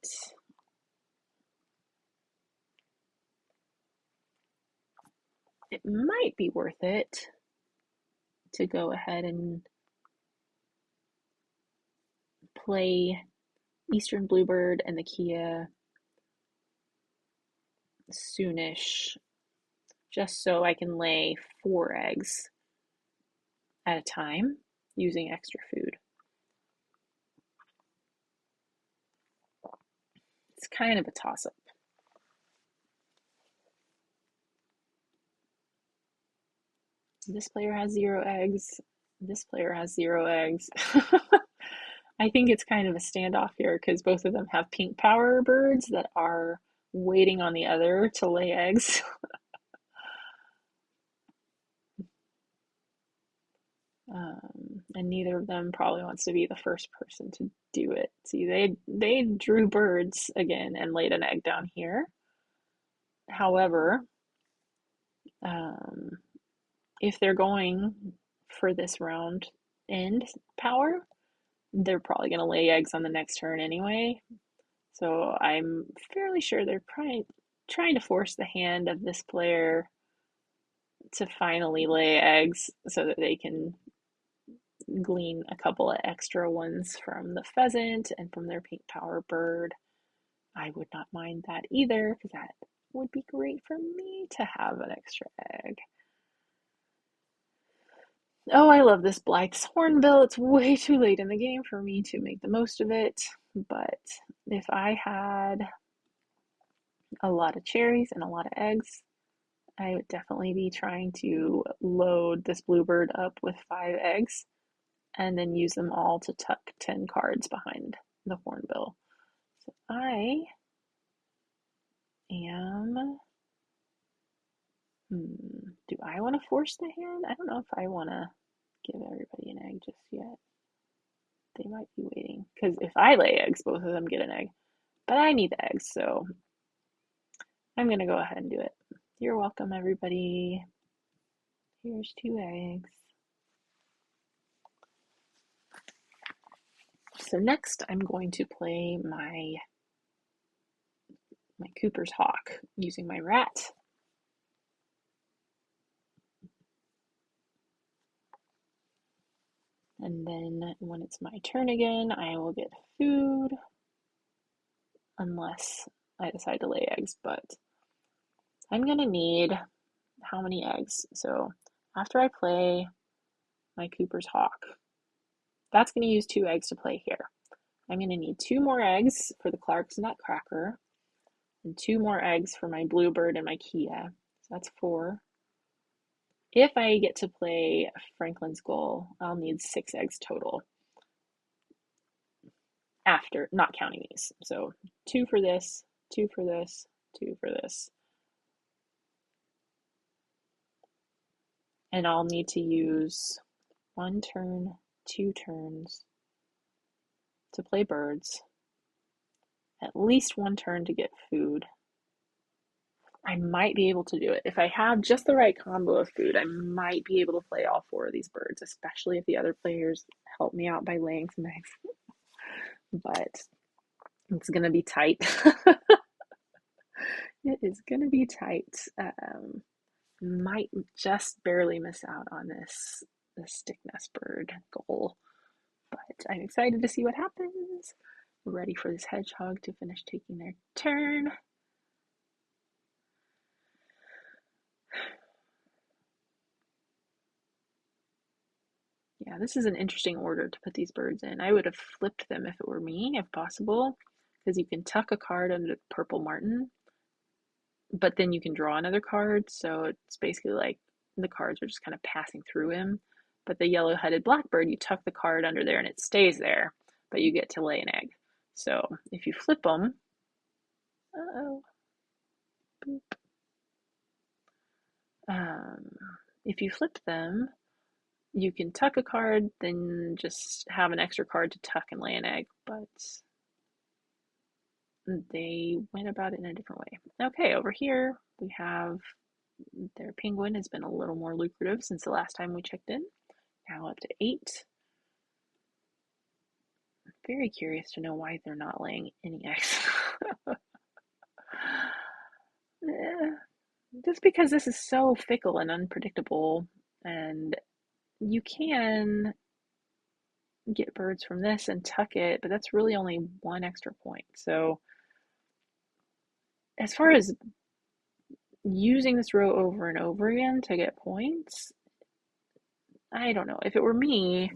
It might be worth it to go ahead and play Eastern Bluebird and the Kia soonish, just so I can lay 4 eggs at a time using extra food. It's kind of a toss-up. This player has 0 eggs. This player has 0 eggs. I think it's kind of a standoff here because both of them have pink power birds that are waiting on the other to lay eggs. And neither of them probably wants to be the first person to do it. See, they drew birds again and laid an egg down here. However, um, if they're going for this round end power, they're probably going to lay eggs on the next turn anyway. So I'm fairly sure they're probably trying to force the hand of this player to finally lay eggs so that they can glean a couple of extra ones from the pheasant and from their pink power bird. I would not mind that either because that would be great for me to have an extra egg. Oh, I love this Blythe's Hornbill. It's way too late in the game for me to make the most of it, but if I had a lot of cherries and a lot of eggs, I would definitely be trying to load this bluebird up with 5 eggs and then use them all to tuck 10 cards behind the hornbill. So I am. Do I want to force the hand? I don't know if I want to give everybody an egg just yet. They might be waiting because if I lay eggs, both of them get an egg. But I need the eggs, so I'm going to go ahead and do it. You're welcome, everybody. Here's 2 eggs. So next I'm going to play my Cooper's Hawk using my rat. And then when it's my turn again, I will get food unless I decide to lay eggs, but I'm going to need how many eggs? So after I play my Cooper's Hawk, that's going to use 2 eggs to play here. I'm going to need 2 more eggs for the Clark's Nutcracker and 2 more eggs for my Bluebird and my Kia. So that's 4. If I get to play Franklin's Goal, I'll need 6 eggs total after, not counting these. So 2 for this, 2 for this, 2 for this. And I'll need to use 1 turn, 2 turns to play birds, at least 1 turn to get food. I might be able to do it. If I have just the right combo of food, I might be able to play all 4 of these birds, especially if the other players help me out by laying some eggs. But it's going to be tight. It is going to be tight. Might just barely miss out on this stick nest bird goal. But I'm excited to see what happens. Ready for this hedgehog to finish taking their turn. Yeah, this is an interesting order to put these birds in. I would have flipped them if it were me, if possible, because you can tuck a card under the purple martin, but then you can draw another card, so it's basically like the cards are just kind of passing through him. But the yellow-headed blackbird, you tuck the card under there and it stays there, but you get to lay an egg. So if you flip them, uh-oh, boop. If you flip them, you can tuck a card, then just have an extra card to tuck and lay an egg, but they went about it in a different way. Okay, over here we have their penguin has been a little more lucrative since the last time we checked in. Now up to 8. Very curious to know why they're not laying any eggs. Just because this is so fickle and unpredictable, and you can get birds from this and tuck it, but that's really only 1 extra point. So as far as using this row over and over again to get points, I don't know. If it were me,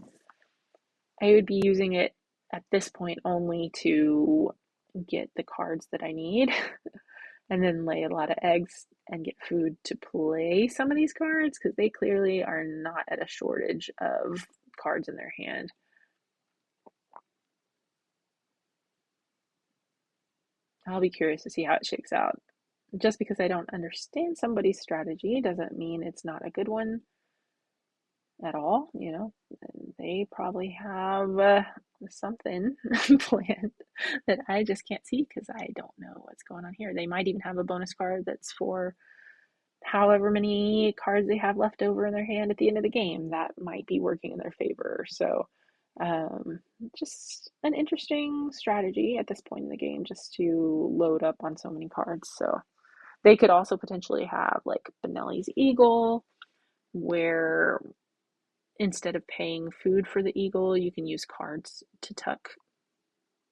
I would be using it at this point only to get the cards that I need and then lay a lot of eggs and get food to play some of these cards because they clearly are not at a shortage of cards in their hand. I'll be curious to see how it shakes out. Just because I don't understand somebody's strategy doesn't mean it's not a good one at all. They probably have something planned that I just can't see because I don't know what's going on here. They might even have a bonus card that's for however many cards they have left over in their hand at the end of the game. That might be working in their favor. So, um, just an interesting strategy at this point in the game just to load up on so many cards. So, they could also potentially have like Benelli's Eagle, where instead of paying food for the eagle, you can use cards to tuck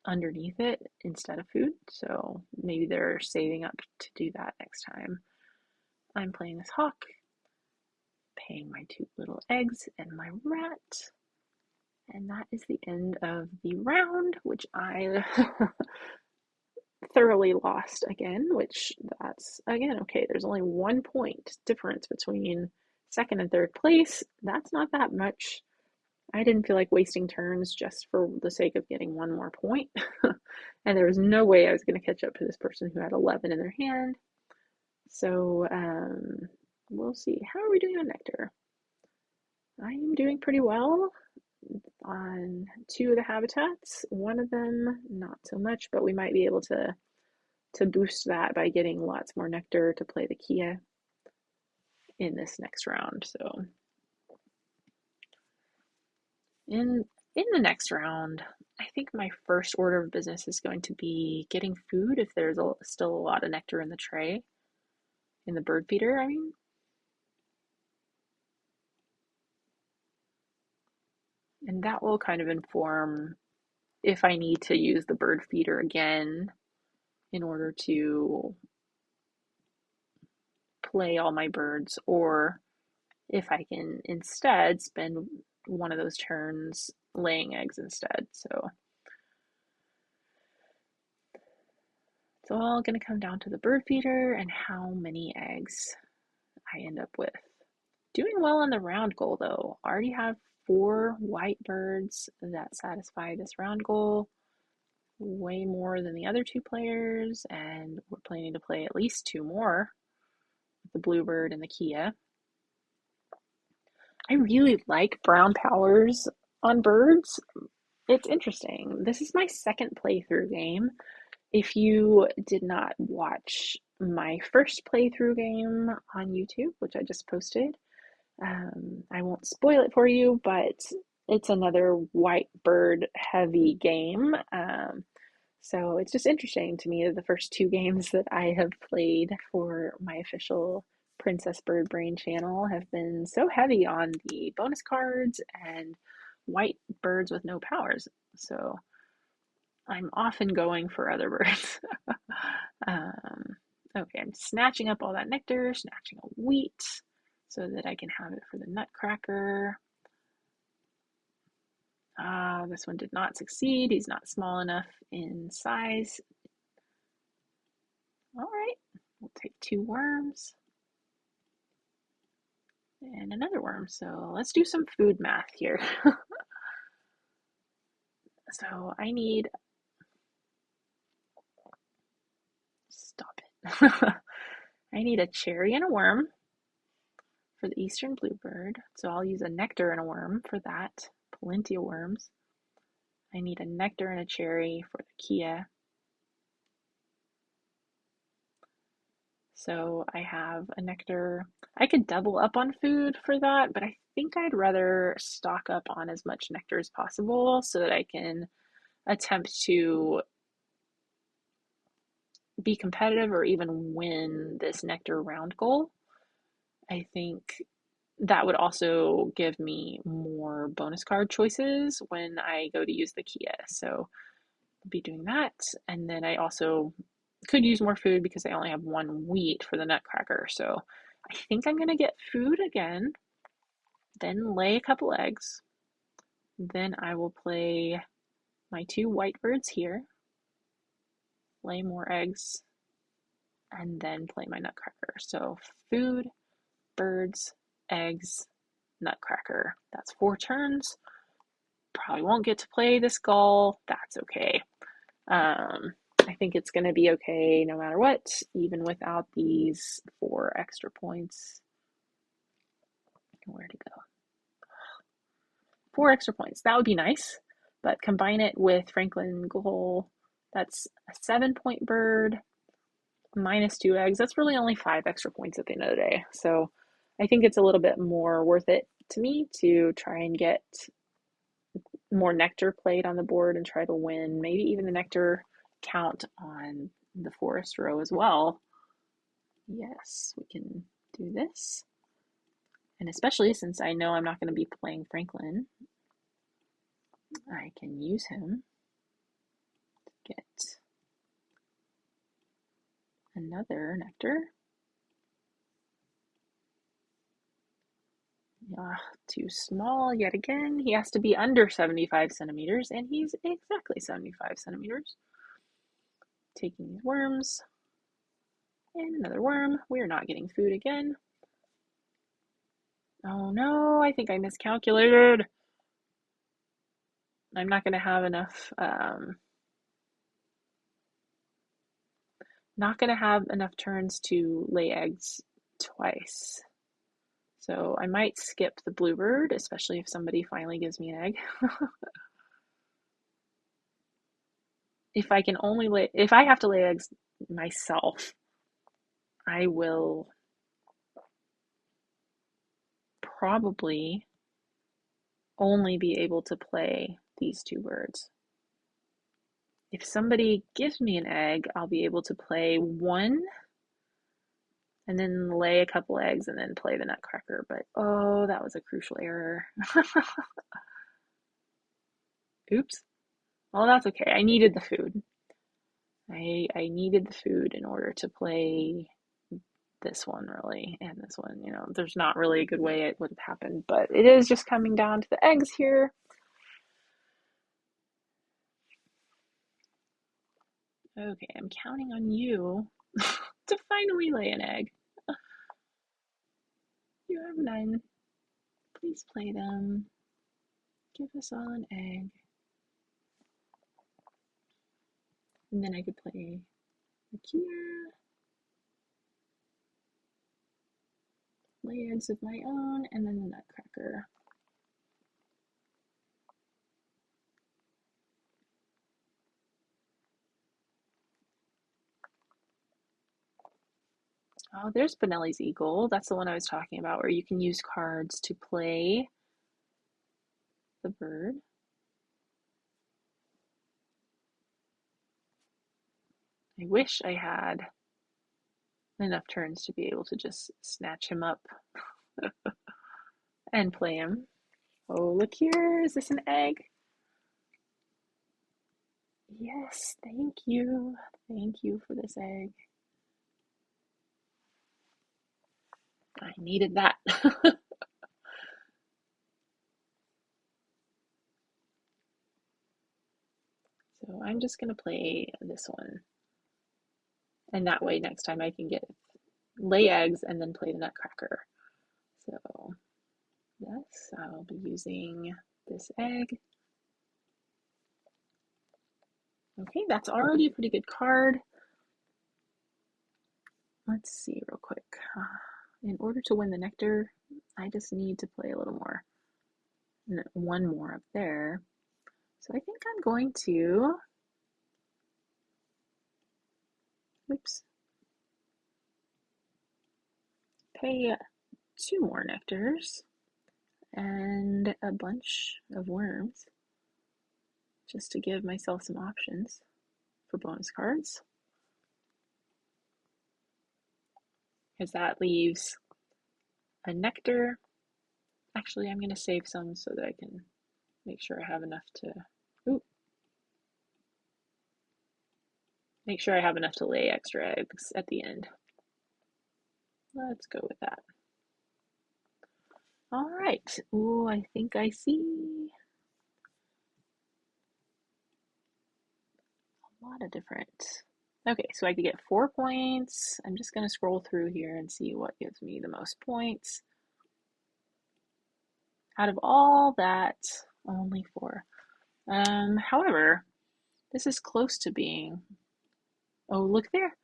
underneath it instead of food. So maybe they're saving up to do that next time. I'm playing this hawk, paying my 2 little eggs and my rat. And that is the end of the round, which I thoroughly lost again, which that's again okay. There's only 1 point difference between second and third place. That's not that much. I didn't feel like wasting turns just for the sake of getting 1 more point. And there was no way I was going to catch up to this person who had 11 in their hand. So we'll see. How are we doing on nectar? I am doing pretty well on 2 of the habitats. One of them, not so much, but we might be able to boost that by getting lots more nectar to play the Kia in this next round. So in the next round, I think my first order of business is going to be getting food if there's still a lot of nectar in the tray, in the bird feeder, I mean. And that will kind of inform if I need to use the bird feeder again in order to play all my birds, or if I can instead spend one of those turns laying eggs instead. So it's all going to come down to the bird feeder and how many eggs I end up with. Doing well on the round goal though. Already have 4 white birds that satisfy this round goal. Way more than the other 2 players, and we're planning to play at least 2 more, the bluebird and the Kia. I really like brown powers on birds. It's interesting. This is my second playthrough game. If you did not watch my first playthrough game on YouTube, which I just posted, I won't spoil it for you, but it's another white bird heavy game. So it's just interesting to me that the first 2 games that I have played for my official Princess Bird Brain channel have been so heavy on the bonus cards and white birds with no powers. So I'm often going for other birds. Okay, I'm snatching up all that nectar, snatching a wheat so that I can have it for the nutcracker. This one did not succeed. He's not small enough in size. All right, we'll take 2 worms and another worm. So let's do some food math here. So I need, stop it. I need a cherry and a worm for the eastern bluebird. So I'll use a nectar and a worm for that. Plenty of worms. I need a nectar and a cherry for the Kia. So I have a nectar. I could double up on food for that, but I think I'd rather stock up on as much nectar as possible so that I can attempt to be competitive or even win this nectar round goal. I think that would also give me more bonus card choices when I go to use the Kia. So I'll be doing that. And then I also could use more food because I only have 1 wheat for the nutcracker. So I think I'm going to get food again, then lay a couple eggs. Then I will play my 2 white birds here, lay more eggs, and then play my nutcracker. So food, birds, eggs, nutcracker. That's 4 turns. Probably won't get to play this gull. That's okay. I think it's going to be okay no matter what, even without these 4 extra points. Where to go? 4 extra points. That would be nice, but combine it with Franklin Goal. That's a 7-point bird, minus 2 eggs. That's really only 5 extra points at the end of the day. So I think it's a little bit more worth it to me to try and get more nectar played on the board and try to win maybe even the nectar count on the forest row as well. Yes, we can do this. And especially since I know I'm not going to be playing Franklin, I can use him to get another nectar. Too small yet again. He has to be under 75 centimeters, and he's exactly 75 centimeters. Taking these worms, and another worm. We are not getting food again. Oh no, I think I miscalculated. I'm not going to have enough, not going to have enough turns to lay eggs twice. So I might skip the bluebird, especially if somebody finally gives me an egg. If I can only lay, if I have to lay eggs myself, I will probably only be able to play these 2 birds. If somebody gives me an egg, I'll be able to play 1 and then lay a couple eggs and then play the nutcracker. But oh, that was a crucial error. Oops. Well, that's okay. I needed the food. I needed the food in order to play this one, really, and this one. You know, there's not really a good way it would have happened, but it is just coming down to the eggs here. Okay, I'm counting on you to finally lay an egg. You have 9. Please play them. Give us all an egg. And then I could play Akira, lay eggs of my own, and then the nutcracker. Oh, there's Benelli's Eagle. That's the one I was talking about, where you can use cards to play the bird. I wish I had enough turns to be able to just snatch him up and play him. Oh, look here. Is this an egg? Yes, thank you. Thank you for this egg. I needed that. So I'm just going to play this one. And that way next time I can get lay eggs and then play the nutcracker. So yes, I'll be using this egg. Okay, that's already a pretty good card. Let's see real quick. In order to win the nectar, I just need to play a little more. And 1 more up there. So I think I'm going to, oops, pay 2 more nectars and a bunch of worms just to give myself some options for bonus cards. Because that leaves a nectar. Actually, I'm going to save some so that I can make sure I have enough to, make sure I have enough to lay extra eggs at the end. Let's go with that. All right. Oh, I think I see a lot of different. Okay, so I could get 4 points. I'm just going to scroll through here and see what gives me the most points. Out of all that, only 4. However, this is close to being Oh, look there.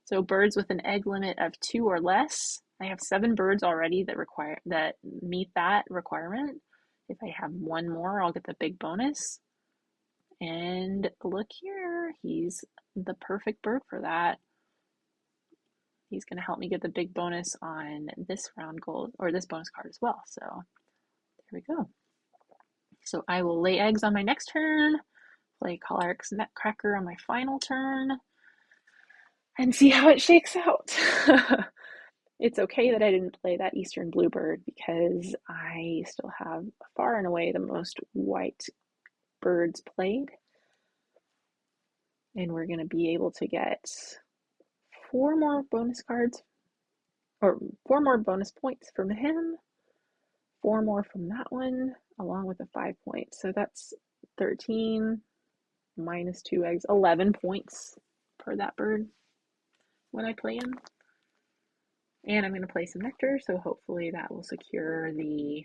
So birds with an egg limit of 2 or less. I have 7 birds already that meet that requirement. If I have one more, I'll get the big bonus. And look here, he's the perfect bird for that. He's going to help me get the big bonus on this round goal, or this bonus card as well. So there we go. So I will lay eggs on my next turn, play Calyrex Nutcracker on my final turn, and see how it shakes out. It's okay that I didn't play that Eastern Bluebird because I still have far and away the most white birds played. And we're going to be able to get 4 more bonus cards, or 4 more bonus points from him, 4 more from that one, along with the 5 points. So that's 13 minus 2 eggs, 11 points for that bird when I play him. And I'm going to play some nectar, so hopefully that will secure the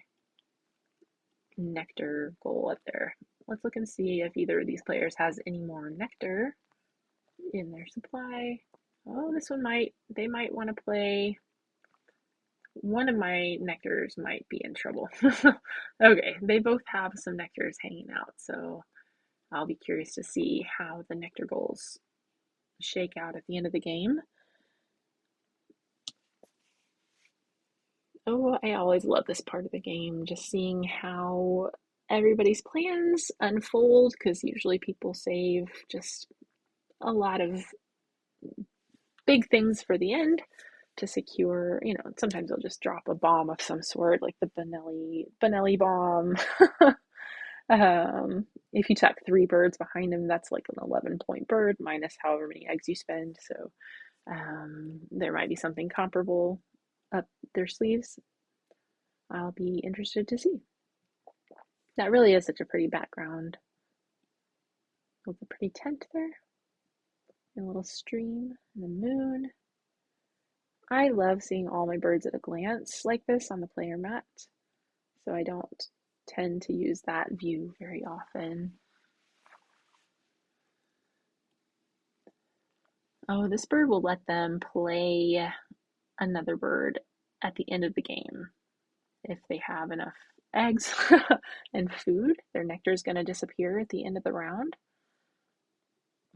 nectar goal up there. Let's look and see if either of these players has any more nectar in their supply. Oh, this one they might want to play. One of my nectars might be in trouble. Okay, they both have some nectars hanging out, so I'll be curious to see how the nectar goals shake out at the end of the game. Oh, I always love this part of the game, just seeing how everybody's plans unfold, because usually people save just a lot of big things for the end to secure, sometimes they'll just drop a bomb of some sort, like the Benelli bomb. If you tuck 3 birds behind him, that's like an 11-point bird minus however many eggs you spend. So there might be something comparable up their sleeves. I'll be interested to see. That really is such a pretty background with a pretty tent there, and a little stream and the moon. I love seeing all my birds at a glance like this on the player mat, so I don't tend to use that view very often. Oh, this bird will let them play another bird at the end of the game. If they have enough eggs and food, their nectar is going to disappear at the end of the round.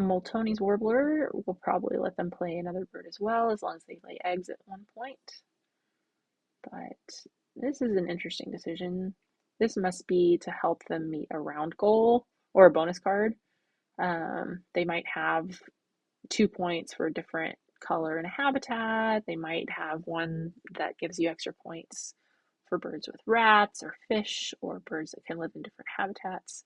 Moltoni's warbler will probably let them play another bird as well, as long as they lay eggs at one point. But this is an interesting decision. This must be to help them meet a round goal or a bonus card. They might have 2 points for a different color and a habitat. They might have one that gives you extra points for birds with rats or fish, or birds that can live in different habitats.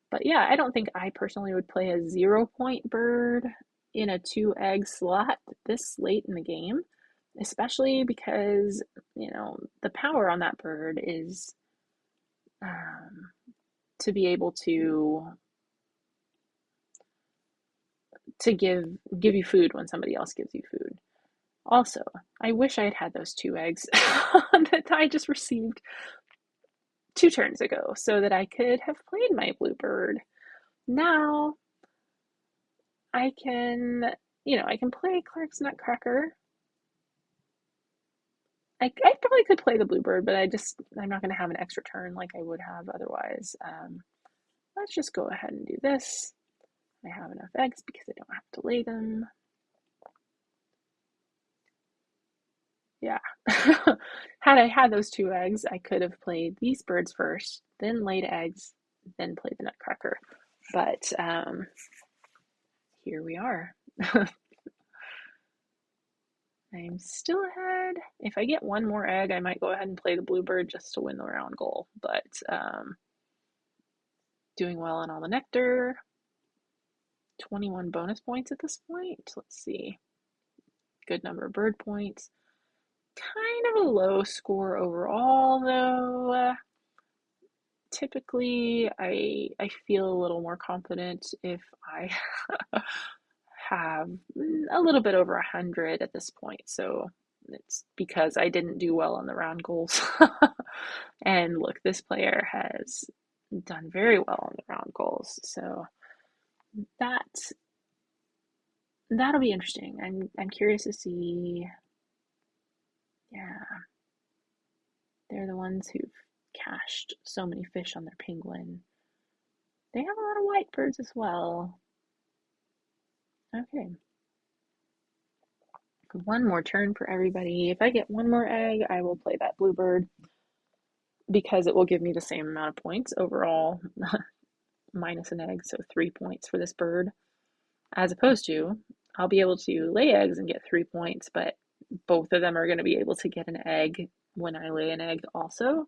But yeah, I don't think I personally would play a 0-point bird in a 2-egg slot this late in the game, especially because, the power on that bird is to be able to give you food when somebody else gives you food. Also, I wish I had had those 2 eggs that I just received 2 turns ago, so that I could have played my bluebird. Now I can, I can play Clark's Nutcracker. I probably could play the bluebird, but I'm not going to have an extra turn like I would have otherwise. Let's just go ahead and do this. I have enough eggs because I don't have to lay them. Yeah. Had I had those 2 eggs, I could have played these birds first, then laid eggs, then played the Nutcracker. But here we are. I'm still ahead. If I get one more egg, I might go ahead and play the bluebird just to win the round goal. But doing well on all the nectar. 21 bonus points at this point. Let's see. Good number of bird points. Kind of a low score overall, though. Typically, I feel a little more confident if I have a little bit over 100 at this point. So it's because I didn't do well on the round goals. And look, this player has done very well on the round goals. So that That'll be interesting. I'm curious to see. Yeah, they're the ones who've cached so many fish on their penguin. They have a lot of white birds as well. Okay, one more turn for everybody. If I get one more egg, I will play that bluebird because it will give me the same amount of points overall, minus an egg, so 3 points for this bird. As opposed to, I'll be able to lay eggs and get 3 points, but both of them are going to be able to get an egg when I lay an egg also.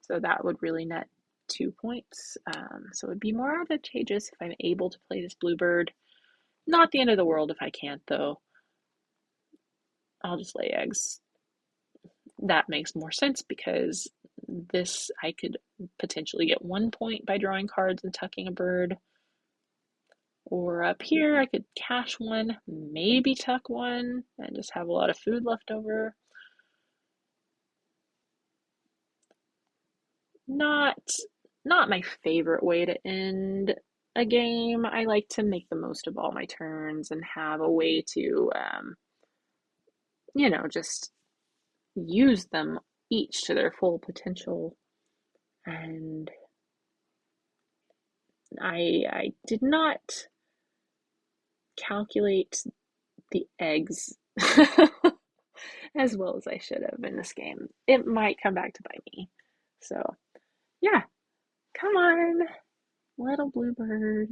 So that would really net 2 points. So it would be more advantageous if I'm able to play this bluebird. Not the end of the world if I can't, though. I'll just lay eggs. That makes more sense because this I could potentially get 1 point by drawing cards and tucking a bird. Or up here, I could cash one, maybe tuck one, and just have a lot of food left over. Not not my favorite way to end a game. I like to make the most of all my turns and have a way to, just use them each to their full potential. And I did not calculate the eggs as well as I should have in this game. It might come back to bite me. So, yeah, come on, little bluebird.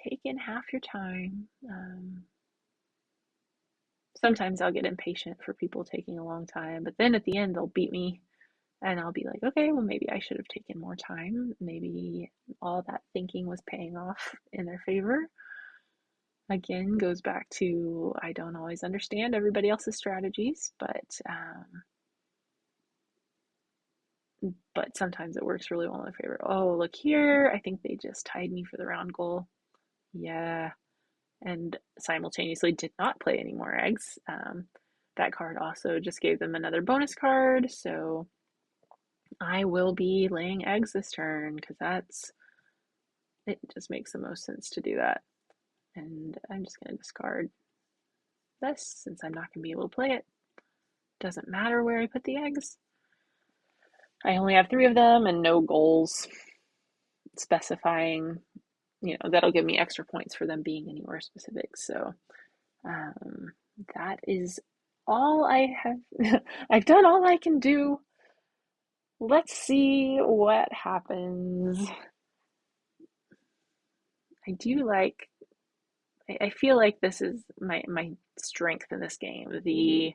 Take in half your time. Sometimes I'll get impatient for people taking a long time, but then at the end they'll beat me and I'll be like, okay, well, maybe I should have taken more time. Maybe all that thinking was paying off in their favor. Again, goes back to I don't always understand everybody else's strategies, but sometimes it works really well in their favor. Oh, look here. I think they just tied me for the round goal. Yeah. And simultaneously did not play any more eggs. That card also just gave them another bonus card, so I will be laying eggs this turn because it just makes the most sense to do that. And I'm just going to discard this since I'm not going to be able to play it. Doesn't matter where I put the eggs. I only have 3 of them and no goals specifying, that'll give me extra points for them being anywhere specific. So um, that is all I have. I've done all I can do. Let's see what happens. I do like, I feel like this is my strength in this game. The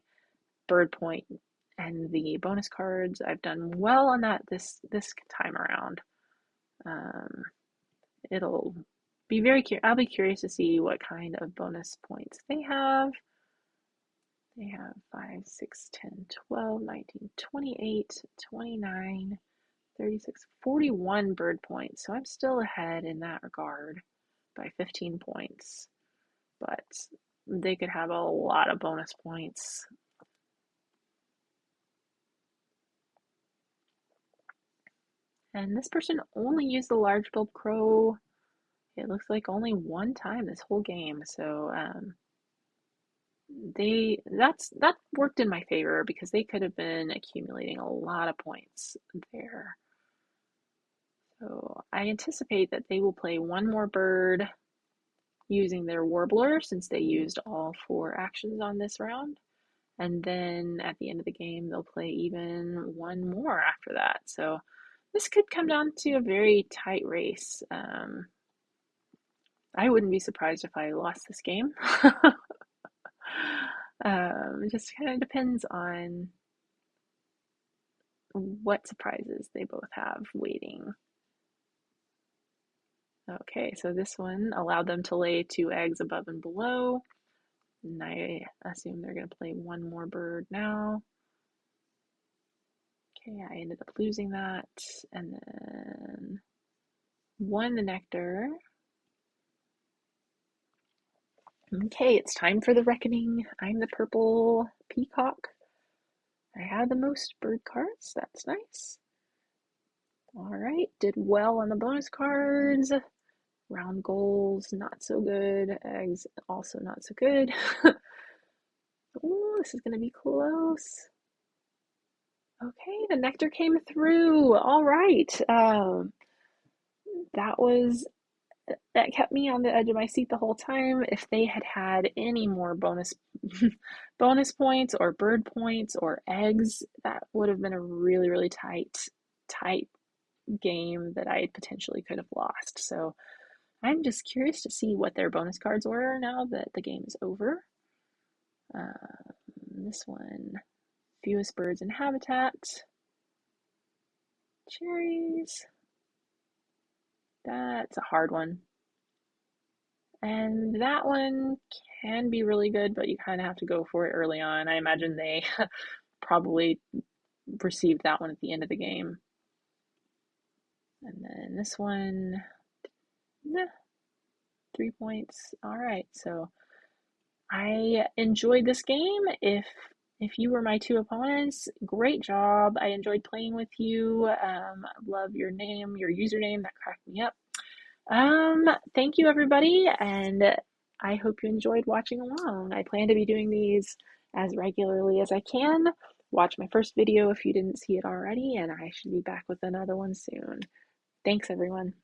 bird point and the bonus cards. I've done well on that this time around. Um, it'll be I'll be curious to see what kind of bonus points they have. They have 5, 6, 10, 12, 19, 28, 29, 36, 41 bird points. So I'm still ahead in that regard by 15 points. But they could have a lot of bonus points. And this person only used the large billed crow. It looks like only one time this whole game. So that worked in my favor because they could have been accumulating a lot of points there. So I anticipate that they will play one more bird using their warbler since they used all 4 actions on this round. And then at the end of the game, they'll play even one more after that. So this could come down to a very tight race. I wouldn't be surprised if I lost this game. It just kind of depends on what surprises they both have waiting. Okay, so this one allowed them to lay 2 eggs above and below. And I assume they're going to play one more bird now. Okay, I ended up losing that. And then won the nectar. Okay, it's time for the reckoning. I'm the purple peacock. I have the most bird cards. That's nice. All right, did well on the bonus cards. Round goals, not so good. Eggs, also not so good. Oh, this is going to be close. Okay, the nectar came through. All right. That was that kept me on the edge of my seat the whole time. If they had had any more bonus bonus points or bird points or eggs, that would have been a really, really tight game that I potentially could have lost. So I'm just curious to see what their bonus cards were now that the game is over. This one, fewest birds in habitat, cherries. That's a hard one. And that one can be really good, but you kind of have to go for it early on. I imagine they probably received that one at the end of the game. And then this one, nah, 3 points. All right, so I enjoyed this game. If you were my two opponents, great job. I enjoyed playing with you. Love your name, your username. That cracked me up. Thank you everybody, and I hope you enjoyed watching along. I plan to be doing these as regularly as I can. Watch my first video if you didn't see it already, and I should be back with another one soon. Thanks everyone.